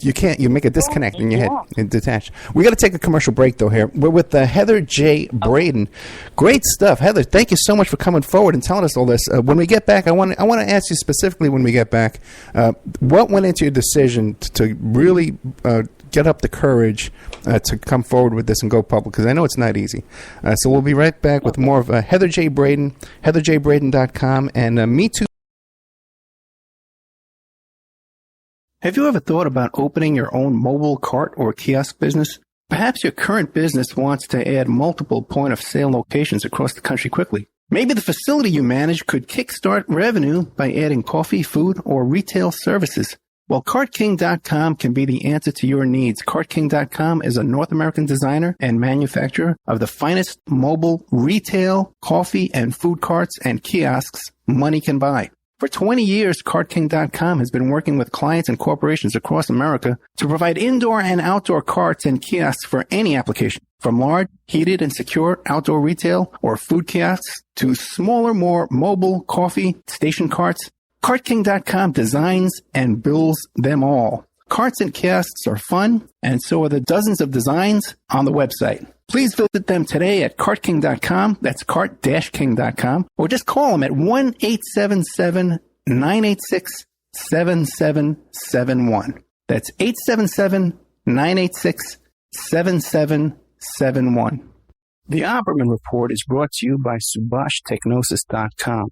You can't. You make a disconnect in your head and detach. We got to take a commercial break though. Here we're with Heather J. Braden. Great stuff, Heather. Thank you so much for coming forward and telling us all this. When we get back, I want to ask you specifically when we get back, what went into your decision to really get up the courage to come forward with this and go public, because I know it's not easy. So we'll be right back with more of Heather J. Braden, heatherjbraden.com, and Me Too. Have you ever thought about opening your own mobile cart or kiosk business? Perhaps your current business wants to add multiple point-of-sale locations across the country quickly. Maybe the facility you manage could kickstart revenue by adding coffee, food, or retail services. Well, CartKing.com can be the answer to your needs. CartKing.com is a North American designer and manufacturer of the finest mobile retail, coffee, and food carts and kiosks money can buy. For 20 years, CartKing.com has been working with clients and corporations across America to provide indoor and outdoor carts and kiosks for any application, from large, heated, and secure outdoor retail or food kiosks to smaller, more mobile coffee station carts. CartKing.com designs and builds them all. Carts and kiosks are fun, and so are the dozens of designs on the website. Please visit them today at CartKing.com. That's cart-king.com. Or just call them at 1-877-986-7771. That's 877-986-7771. The Opperman Report is brought to you by SubhashTechnosis.com.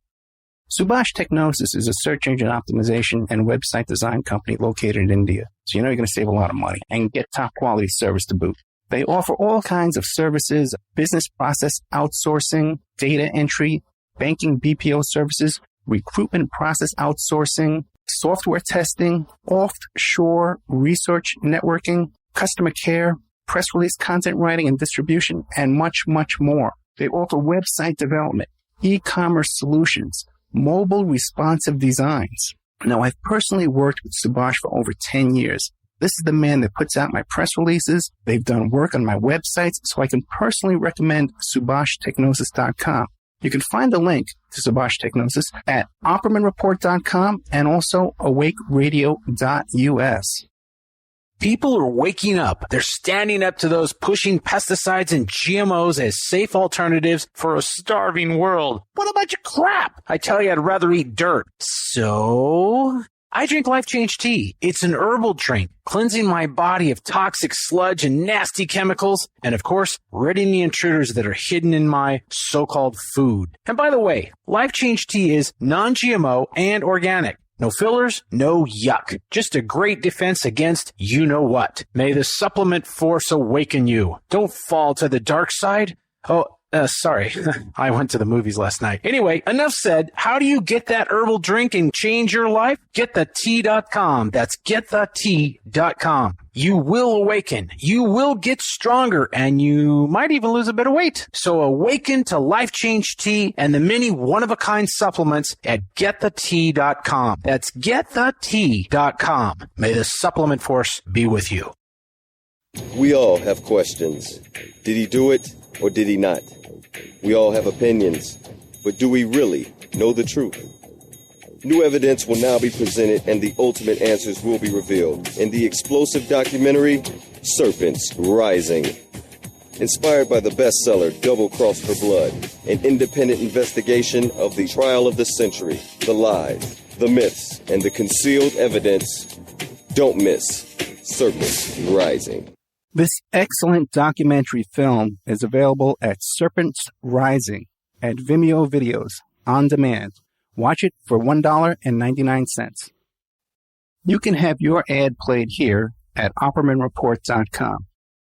Subash Technosis is a search engine optimization and website design company located in India. So you're going to save a lot of money and get top quality service to boot. They offer all kinds of services, business process outsourcing, data entry, banking BPO services, recruitment process outsourcing, software testing, offshore research networking, customer care, press release content writing and distribution, and much, much more. They offer website development, e-commerce solutions, mobile responsive designs. Now, I've personally worked with Subhash for over 10 years. This is the man that puts out my press releases. They've done work on my websites, so I can personally recommend SubhashTechnosis.com. You can find the link to Subhash Technosis at OppermanReport.com and also AwakeRadio.us. People are waking up. They're standing up to those pushing pesticides and GMOs as safe alternatives for a starving world. What a bunch of crap! I tell you, I'd rather eat dirt. So I drink Life Change Tea. It's an herbal drink, cleansing my body of toxic sludge and nasty chemicals, and of course, ridding the intruders that are hidden in my so-called food. And by the way, Life Change Tea is non-GMO and organic. No fillers, no yuck. Just a great defense against you-know-what. May the supplement force awaken you. Don't fall to the dark side. Sorry. I went to the movies last night. Anyway, enough said. How do you get that herbal drink and change your life? GetTheTea.com. That's GetTheTea.com. You will awaken. You will get stronger, and you might even lose a bit of weight. So awaken to Life Change Tea and the many one-of-a-kind supplements at GetTheTea.com. That's GetTheTea.com. May the supplement force be with you. We all have questions. Did he do it or did he not? We all have opinions, but do we really know the truth? New evidence will now be presented and the ultimate answers will be revealed in the explosive documentary, Serpents Rising. Inspired by the bestseller Double Cross for Blood, an independent investigation of the trial of the century, the lies, the myths, and the concealed evidence. Don't miss Serpents Rising. This excellent documentary film is available at Serpents Rising at Vimeo Videos on demand. Watch it for $1.99. You can have your ad played here at OppermanReport.com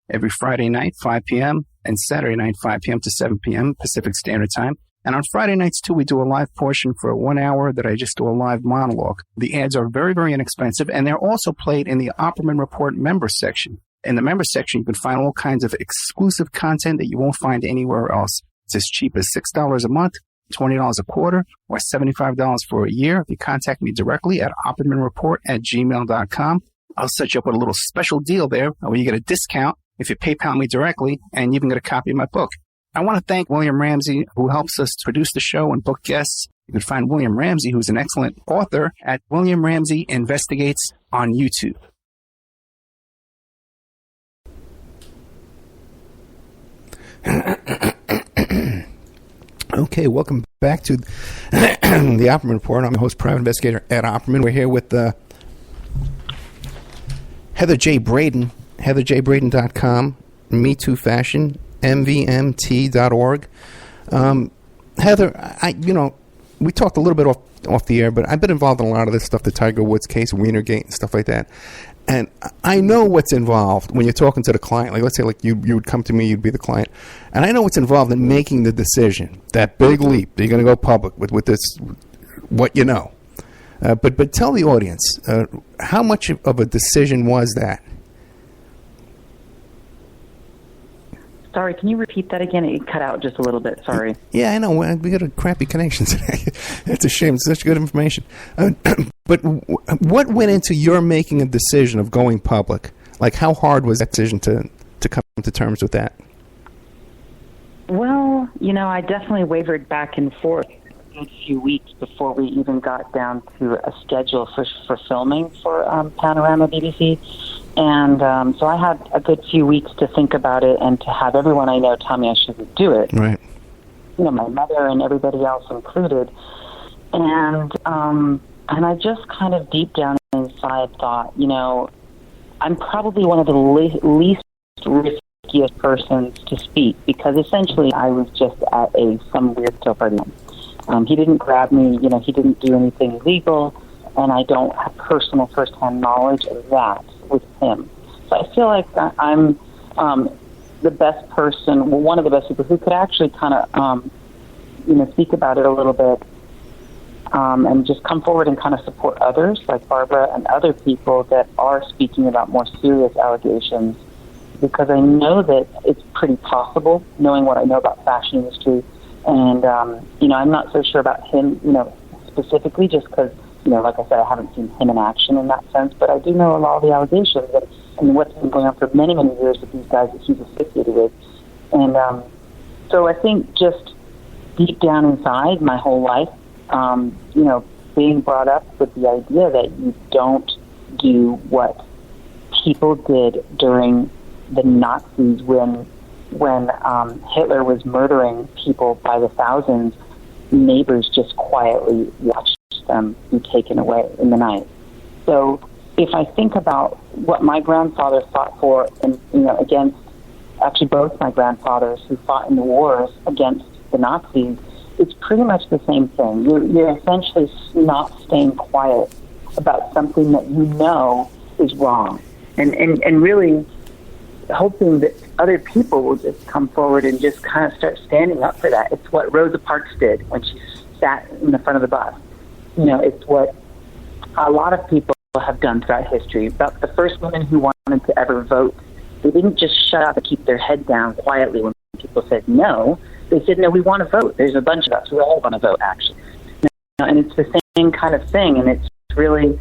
every Friday night, 5 p.m., and Saturday night, 5 p.m. to 7 p.m. Pacific Standard Time. And on Friday nights, too, we do a live portion for 1 hour that I just do a live monologue. The ads are very, very inexpensive, and they're also played in the Opperman Report member section. In the member section, you can find all kinds of exclusive content that you won't find anywhere else. It's as cheap as $6 a month, $20 a quarter, or $75 for a year. If you contact me directly at oppermanreport@gmail.com, I'll set you up with a little special deal there where you get a discount if you PayPal me directly, and you even get a copy of my book. I want to thank William Ramsey, who helps us produce the show and book guests. You can find William Ramsey, who's an excellent author, at William Ramsey Investigates on YouTube. Okay, welcome back to the Opperman Report. I'm the host, private investigator Ed Opperman. We're here with Heather J. Braden, heatherjbraden.com, Me Too Fashion, mvmt.org. Heather, we talked a little bit off the air, but I've been involved in a lot of this stuff, the Tiger Woods case, Wienergate, and stuff like that. And I know what's involved when you're talking to the client. Like, let's say, like you would come to me, you'd be the client. And I know what's involved in making the decision, that big leap that you're going to go public with this, what you know. But tell the audience, how much of a decision was that? Sorry, can you repeat that again? It cut out just a little bit. Sorry. Yeah, I know. We got a crappy connection today. It's a shame. It's such good information. But what went into your making a decision of going public? Like, how hard was that decision to come to terms with that? Well, I definitely wavered back and forth a few weeks before we even got down to a schedule for filming for Panorama BBC. And so I had a good few weeks to think about it and to have everyone I know tell me I shouldn't do it. Right. My mother and everybody else included. And I just kind of deep down inside thought, I'm probably one of the least riskiest persons to speak, because essentially I was just at some weird soap party. He didn't grab me, he didn't do anything illegal, and I don't have personal first-hand knowledge of that with him. So I feel like I'm the best person, one of the best people who could actually kind of, speak about it a little bit. and just come forward and kind of support others like Barbara and other people that are speaking about more serious allegations, because I know that it's pretty possible, knowing what I know about fashion industry. And, I'm not so sure about him, specifically, just because, like I said, I haven't seen him in action in that sense, but I do know a lot of the allegations and what's been going on for many, many years with these guys that he's associated with. And so I think just deep down inside my whole life, being brought up with the idea that you don't do what people did during the Nazis when Hitler was murdering people by the thousands, neighbors just quietly watched them be taken away in the night. So if I think about what my grandfather fought for, and against actually both my grandfathers who fought in the wars against the Nazis, it's pretty much the same thing. You're essentially not staying quiet about something that you know is wrong, and really hoping that other people will just come forward and just kind of start standing up for that. It's what Rosa Parks did when she sat in the front of the bus. It's what a lot of people have done throughout history. About the first women who wanted to ever vote, they didn't just shut up and keep their head down quietly when people said no. They said, no, we want to vote. There's a bunch of us who all want to vote, actually. And it's the same kind of thing, and it's really,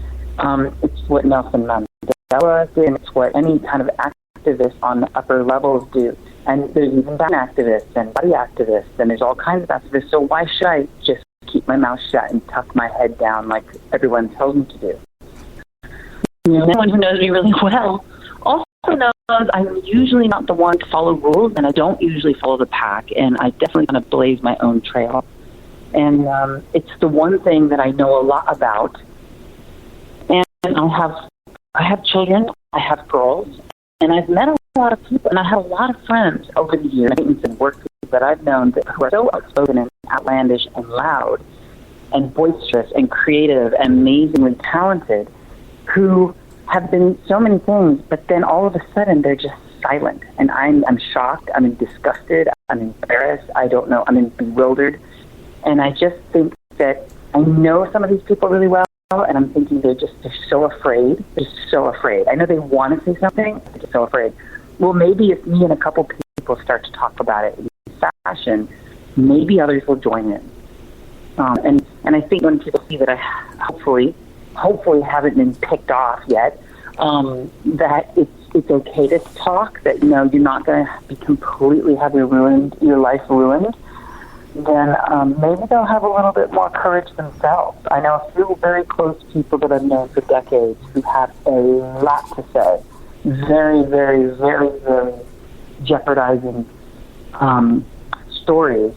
it's what Nelson Mandela did, and it's what any kind of activists on the upper levels do. And there's even gun activists and body activists, and there's all kinds of activists. So why should I just keep my mouth shut and tuck my head down like everyone tells me to do? Anyone who knows me really well also knows I'm usually not the one to follow rules, and I don't usually follow the pack, and I definitely kind of blaze my own trail. And it's the one thing that I know a lot about. And I have children, I have girls, and I've met a lot of people, and I have a lot of friends over the years, and work people that I've known who are so outspoken and outlandish and loud and boisterous and creative and amazingly talented, who have been so many things, but then all of a sudden they're just silent. And I'm shocked, I'm disgusted, I'm embarrassed, I don't know, I'm bewildered. And I just think that I know some of these people really well, and I'm thinking they're so afraid. They're so afraid. I know they want to say something, but they're so afraid. Well, maybe if me and a couple people start to talk about it in fashion, maybe others will join in. And I think when people see that I hopefully haven't been picked off yet, that it's okay to talk, that you're not going to be completely have your life ruined, then maybe they'll have a little bit more courage themselves. I know a few very close people that I've known for decades who have a lot to say, very, very, very, very jeopardizing stories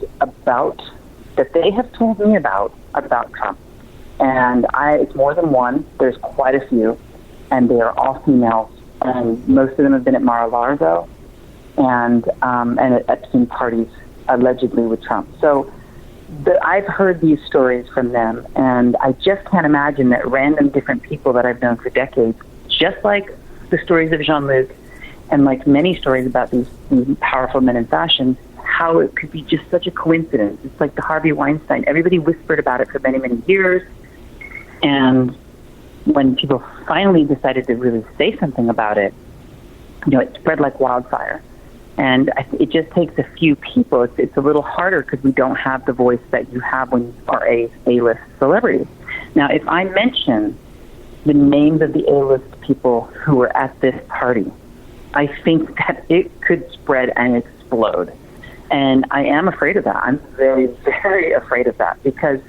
that they have told me about Trump. And it's more than one. There's quite a few, and they are all females. And most of them have been at Mar-a-Lago and at Epstein parties, allegedly with Trump. So I've heard these stories from them, and I just can't imagine that random different people that I've known for decades, just like the stories of Jean-Luc and like many stories about these powerful men in fashion, how it could be just such a coincidence. It's like the Harvey Weinstein. Everybody whispered about it for many, many years. And when people finally decided to really say something about it, it spread like wildfire. And it just takes a few people. It's a little harder because we don't have the voice that you have when you are a A-list celebrity. Now, if I mention the names of the A-list people who were at this party, I think that it could spread and explode. And I am afraid of that. I'm very, very afraid of that because,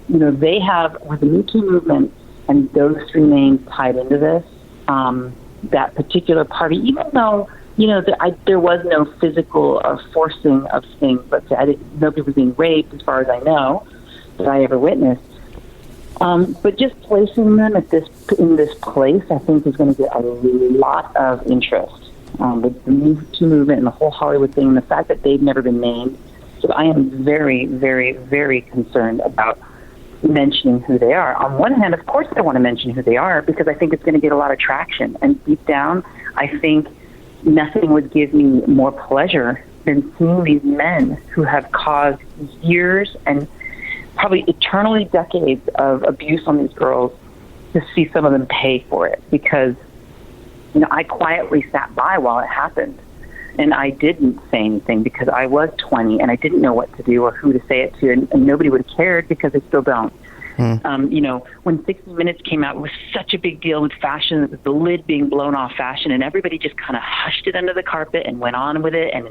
they have, with the Me Too movement and those three names tied into this, that particular party, even though, there was no physical forcing of things, but nobody was being raped as far as I know, that I ever witnessed. But just placing them in this place, I think is going to get a lot of interest. With the Me Too movement and the whole Hollywood thing, and the fact that they've never been named. So I am very, very, very concerned about mentioning who they are. On one hand, of course I want to mention who they are because I think it's going to get a lot of traction. And deep down, I think nothing would give me more pleasure than seeing these men who have caused years and probably eternally decades of abuse on these girls to see some of them pay for it, because, I quietly sat by while it happened. And I didn't say anything because I was 20 and I didn't know what to do or who to say it to, and nobody would have cared because they still don't. When 60 Minutes came out, it was such a big deal with fashion, the lid being blown off fashion, and everybody just kind of hushed it under the carpet and went on with it. And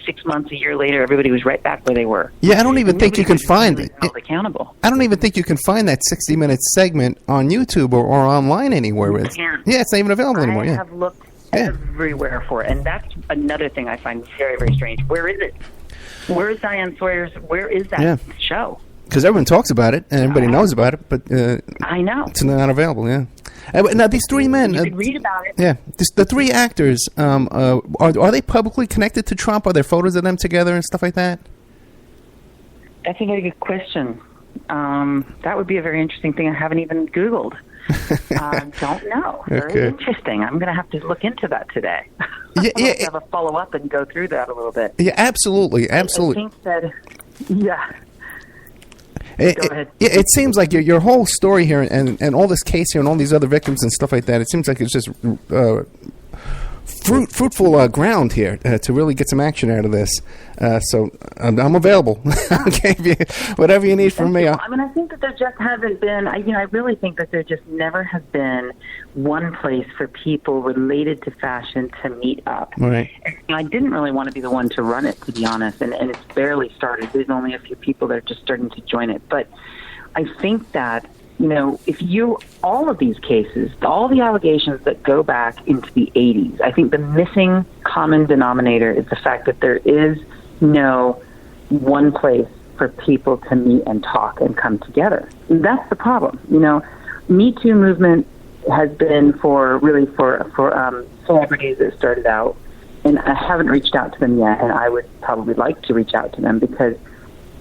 6 months, a year later, everybody was right back where they were. Yeah, I don't even think you can find it. Accountable. I don't even think you can find that 60 Minutes segment on YouTube or online anywhere. You can't. Yeah, it's not even available anymore. I have looked everywhere for it, and that's another thing I find very, very strange. Where is it? Where is Diane Sawyer's? Where is that show? Because everyone talks about it and everybody knows about it, but I know it's not available. Yeah. Now these three men. You could read about it. Yeah, the three actors. Are they publicly connected to Trump? Are there photos of them together and stuff like that? That's a very good question. That would be a very interesting thing I haven't even Googled. Don't know. Very interesting. I'm going to have to look into that today. Have a follow up and go through that a little bit. Yeah, absolutely. I think that, Go ahead. It seems like your whole story here and all this case here and all these other victims and stuff like that, it seems like it's just fruitful ground here to really get some action out of this. So I'm available. Okay, whatever you need from me. I think that there just hasn't been, I really think that there just never has been one place for people related to fashion to meet up. Right. And, I didn't really want to be the one to run it, to be honest, and it's barely started. There's only a few people that are just starting to join it. But I think that, all of these cases, all the allegations that go back into the 80s, I think the missing common denominator is the fact that there is no one place for people to meet and talk and come together. And that's the problem. Me Too movement has been for celebrities that started out, and I haven't reached out to them yet, and I would probably like to reach out to them because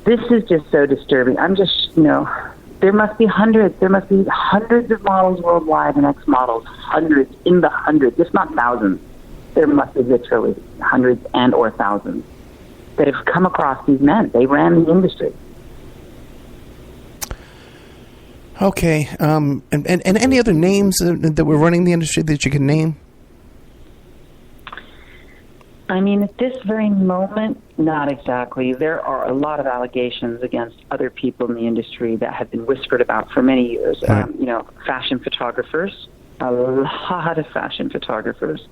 this is just so disturbing. I'm just, there must be hundreds of models worldwide and ex-models, hundreds, in the hundreds, if not thousands. There must be literally hundreds and or thousands that have come across these men. They ran the industry. Okay. And any other names that were running the industry that you can name? At this very moment, not exactly. There are a lot of allegations against other people in the industry that have been whispered about for many years. Right. Fashion photographers, a lot of fashion photographers.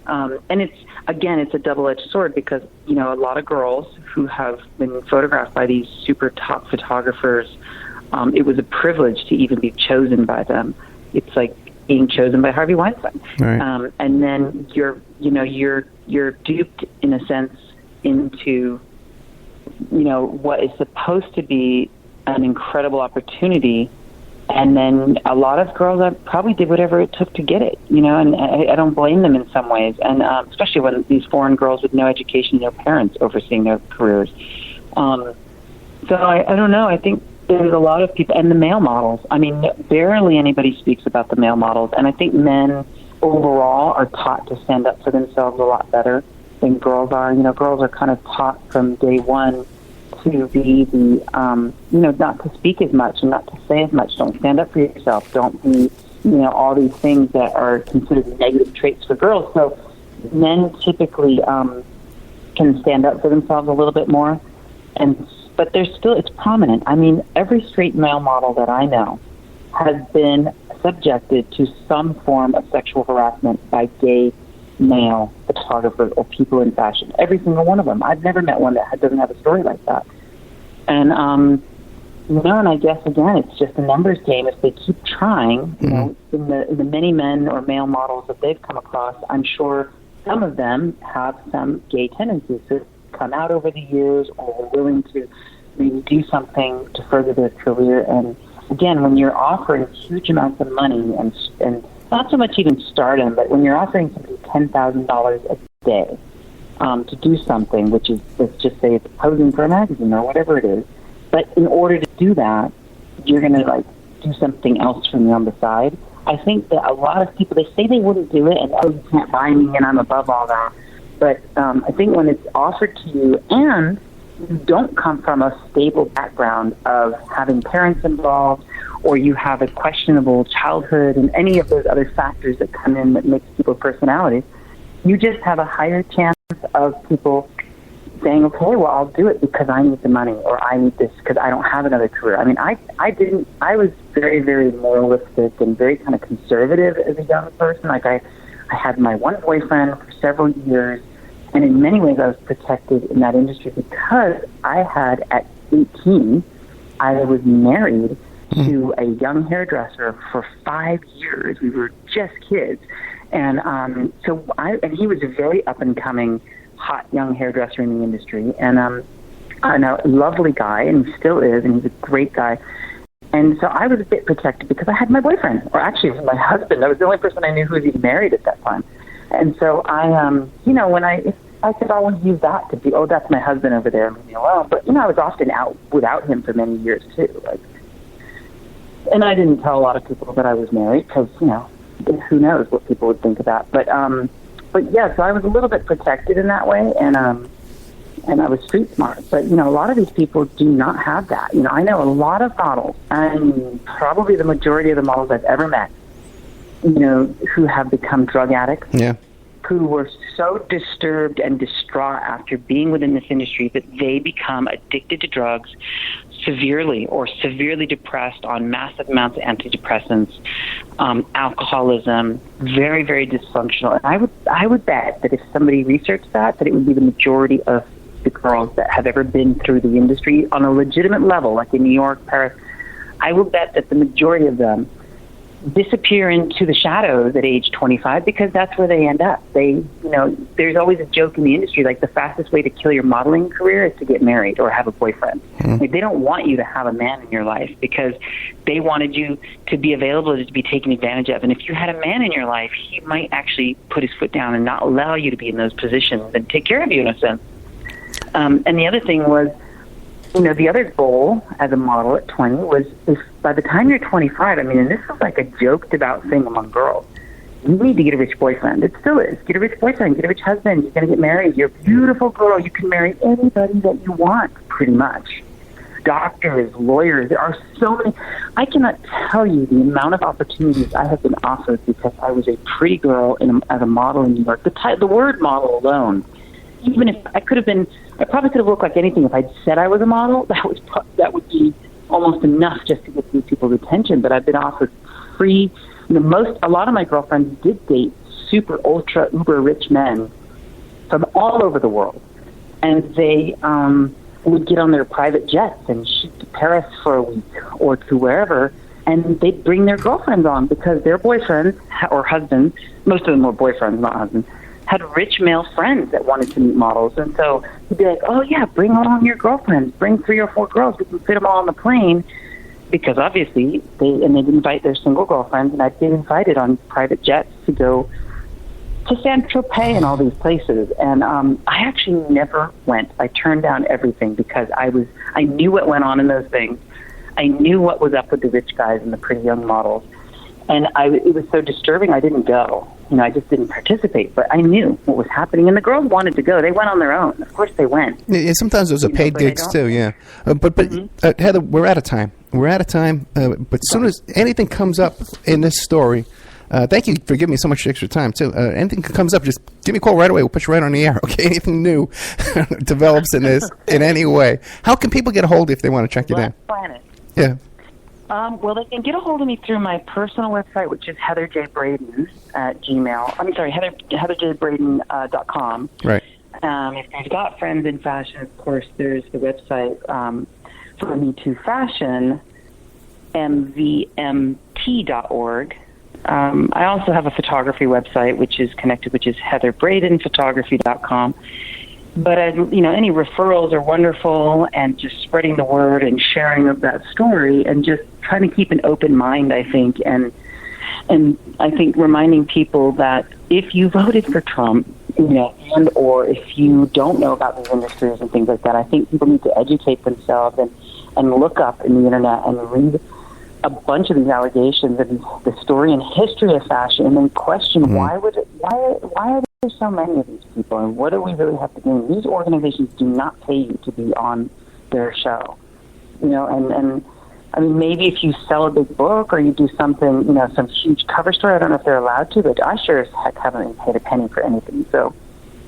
And it's a double-edged sword because, a lot of girls who have been photographed by these super top photographers, it was a privilege to even be chosen by them. It's like being chosen by Harvey Weinstein. Right. And then you're duped in a sense into, what is supposed to be an incredible opportunity. And then a lot of girls probably did whatever it took to get it, and I don't blame them in some ways. And especially when these foreign girls with no education, no parents overseeing their careers. So I don't know. I think there's a lot of people, and the male models. Barely anybody speaks about the male models. And I think men overall are taught to stand up for themselves a lot better than girls are. Girls are kind of taught from day one to be not to speak as much and not to say as much. Don't stand up for yourself. Don't be, all these things that are considered negative traits for girls. So men typically can stand up for themselves a little bit more, but it's prominent. Every straight male model that I know has been subjected to some form of sexual harassment by gay male photographers or people in fashion. Every single one of them. I've never met one that doesn't have a story like that. And and I guess again, it's just a numbers game. If they keep trying, in the many men or male models that they've come across, I'm sure some of them have some gay tendencies to come out over the years, or are willing to maybe do something to further their career. And again, when you're offering huge amounts of money and not so much even stardom, but when you're offering somebody $10,000 a day to do something, which is, let's just say it's posing for a magazine or whatever it is, but in order to do that, you're going to do something else from on the side. I think that a lot of people, they say they wouldn't do it, and you can't buy me, and I'm above all that. But I think when it's offered to you, and you don't come from a stable background of having parents involved, or you have a questionable childhood and any of those other factors that come in that makes people's personalities, you just have a higher chance of people saying, okay, well, I'll do it because I need the money, or I need this because I don't have another career. I mean, I was very, very moralistic and very kind of conservative as a young person. Like I had my one boyfriend for several years, and in many ways I was protected in that industry because I had, at 18, I was married to a young hairdresser for 5 years. We were just kids. And and he was a very up-and-coming, hot young hairdresser in the industry, and a lovely guy, and he still is, and he's a great guy. And so I was a bit protected because I had my boyfriend, or actually it was my husband. That was the only person I knew who was even married at that time. And so I could always use that to be, oh, that's my husband over there, leave me alone. But, I was often out without him for many years, too. And I didn't tell a lot of people that I was married because, who knows what people would think about. But yeah, so I was a little bit protected in that way, and I was street smart. But, a lot of these people do not have that. I know a lot of models, and probably the majority of the models I've ever met, who have become drug addicts. Yeah. Who were so disturbed and distraught after being within this industry that they become addicted to drugs severely depressed on massive amounts of antidepressants, alcoholism, very, very dysfunctional. And I would bet that if somebody researched that it would be the majority of the girls that have ever been through the industry on a legitimate level, like in New York, Paris. I would bet that the majority of them disappear into the shadows at age 25 because that's where they end up. There's always a joke in the industry, like the fastest way to kill your modeling career is to get married or have a boyfriend. Like, they don't want you to have a man in your life because they wanted you to be available to be taken advantage of. And if you had a man in your life, he might actually put his foot down and not allow you to be in those positions and take care of you in a sense. And the other thing was, the other goal as a model at 20 was, if by the time you're 25, and this is like a joked about thing among girls, you need to get a rich boyfriend. It still is. Get a rich boyfriend, get a rich husband, you're going to get married, you're a beautiful girl, you can marry anybody that you want, pretty much. Doctors, lawyers, there are so many. I cannot tell you the amount of opportunities I have been offered because I was a pretty girl as a model in New York. The word model alone, even if I probably could have looked like anything if I'd said I was a model. That would be almost enough just to get these people's attention. But I've been offered free. A lot of my girlfriends did date super ultra uber rich men from all over the world, and they would get on their private jets and shoot to Paris for a week or to wherever, and they'd bring their girlfriends on because their boyfriends or husbands, most of them were boyfriends, not husbands, had rich male friends that wanted to meet models. And so he'd be like, oh, yeah, bring along your girlfriends. Bring 3 or 4 girls. We can fit them all on the plane. Because obviously, they'd invite their single girlfriends, and I'd get invited on private jets to go to Saint-Tropez and all these places. And I actually never went. I turned down everything because I knew what went on in those things. I knew what was up with the rich guys and the pretty young models. And it was so disturbing, I didn't go. I just didn't participate. But I knew what was happening. And the girls wanted to go. They went on their own. Of course they went. Yeah, sometimes those are paid gigs, too, yeah. But Heather, we're out of time. But as soon as anything comes up in this story, thank you for giving me so much extra time, too. Anything comes up, just give me a call right away. We'll put you right on the air, okay? Anything new develops in this in any way. How can people get a hold of you if they want to check you down? Planet. Yeah. Well, they can get a hold of me through my personal website, which is Heather J. Braden at Gmail. HeatherJBraden.com. Right. If you've got friends in fashion, of course, there's the website for Me Too Fashion, mvmt.org. I also have a photography website, which is connected, which is heatherbradenphotography.com. But, any referrals are wonderful, and just spreading the word and sharing of that story and just trying to keep an open mind, I think, and I think reminding people that if you voted for Trump, and or if you don't know about these industries and things like that, I think people need to educate themselves and look up in the internet and read a bunch of these allegations and the story and history of fashion, and then question why are there's so many of these people, and what do we really have to gain? These organizations do not pay you to be on their show, and I mean, maybe if you sell a big book or you do something, some huge cover story, I don't know if they're allowed to, but I sure as heck haven't paid a penny for anything. So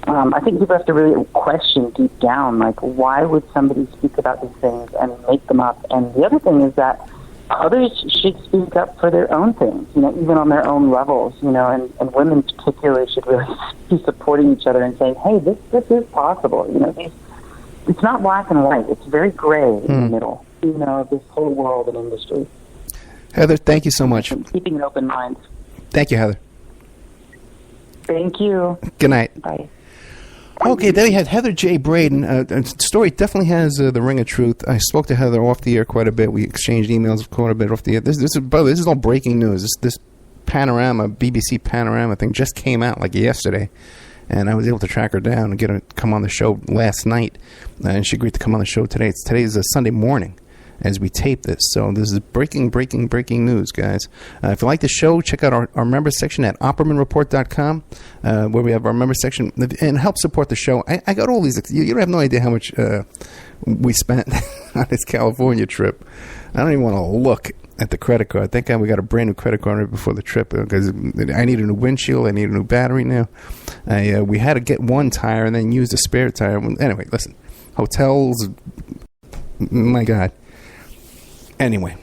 I think people have to really question deep down, like, why would somebody speak about these things and make them up? And the other thing is that others should speak up for their own things, even on their own levels, and women particularly should really be supporting each other and saying, hey, this is possible. It's not black and white. It's very gray in the middle, of this whole world and industry. Heather, thank you so much. Keeping an open mind. Thank you, Heather. Thank you. Good night. Bye. Okay, there we had Heather J. Braden. The story definitely has the ring of truth. I spoke to Heather off the air quite a bit. We exchanged emails quite a bit off the air. This is all breaking news. This Panorama, BBC Panorama thing just came out like yesterday. And I was able to track her down and get her to come on the show last night. And she agreed to come on the show today. Today's a Sunday morning as we tape this. So this is breaking news, guys. If you like the show, check out our member section at OppermanReport.com, where we have our member section, and help support the show. I got all these. You don't have no idea how much we spent on this California trip. I don't even want to look at the credit card. Thank God we got a brand new credit card right before the trip, because I need a new windshield. I need a new battery now. We had to get one tire and then use the spare tire. Anyway, listen, hotels, my God. Anyway,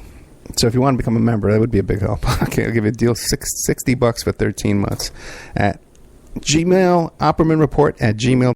so if you want to become a member, that would be a big help. Okay, I'll give you a deal, $60 for 13 months at Gmail, OppermanReport at Gmail.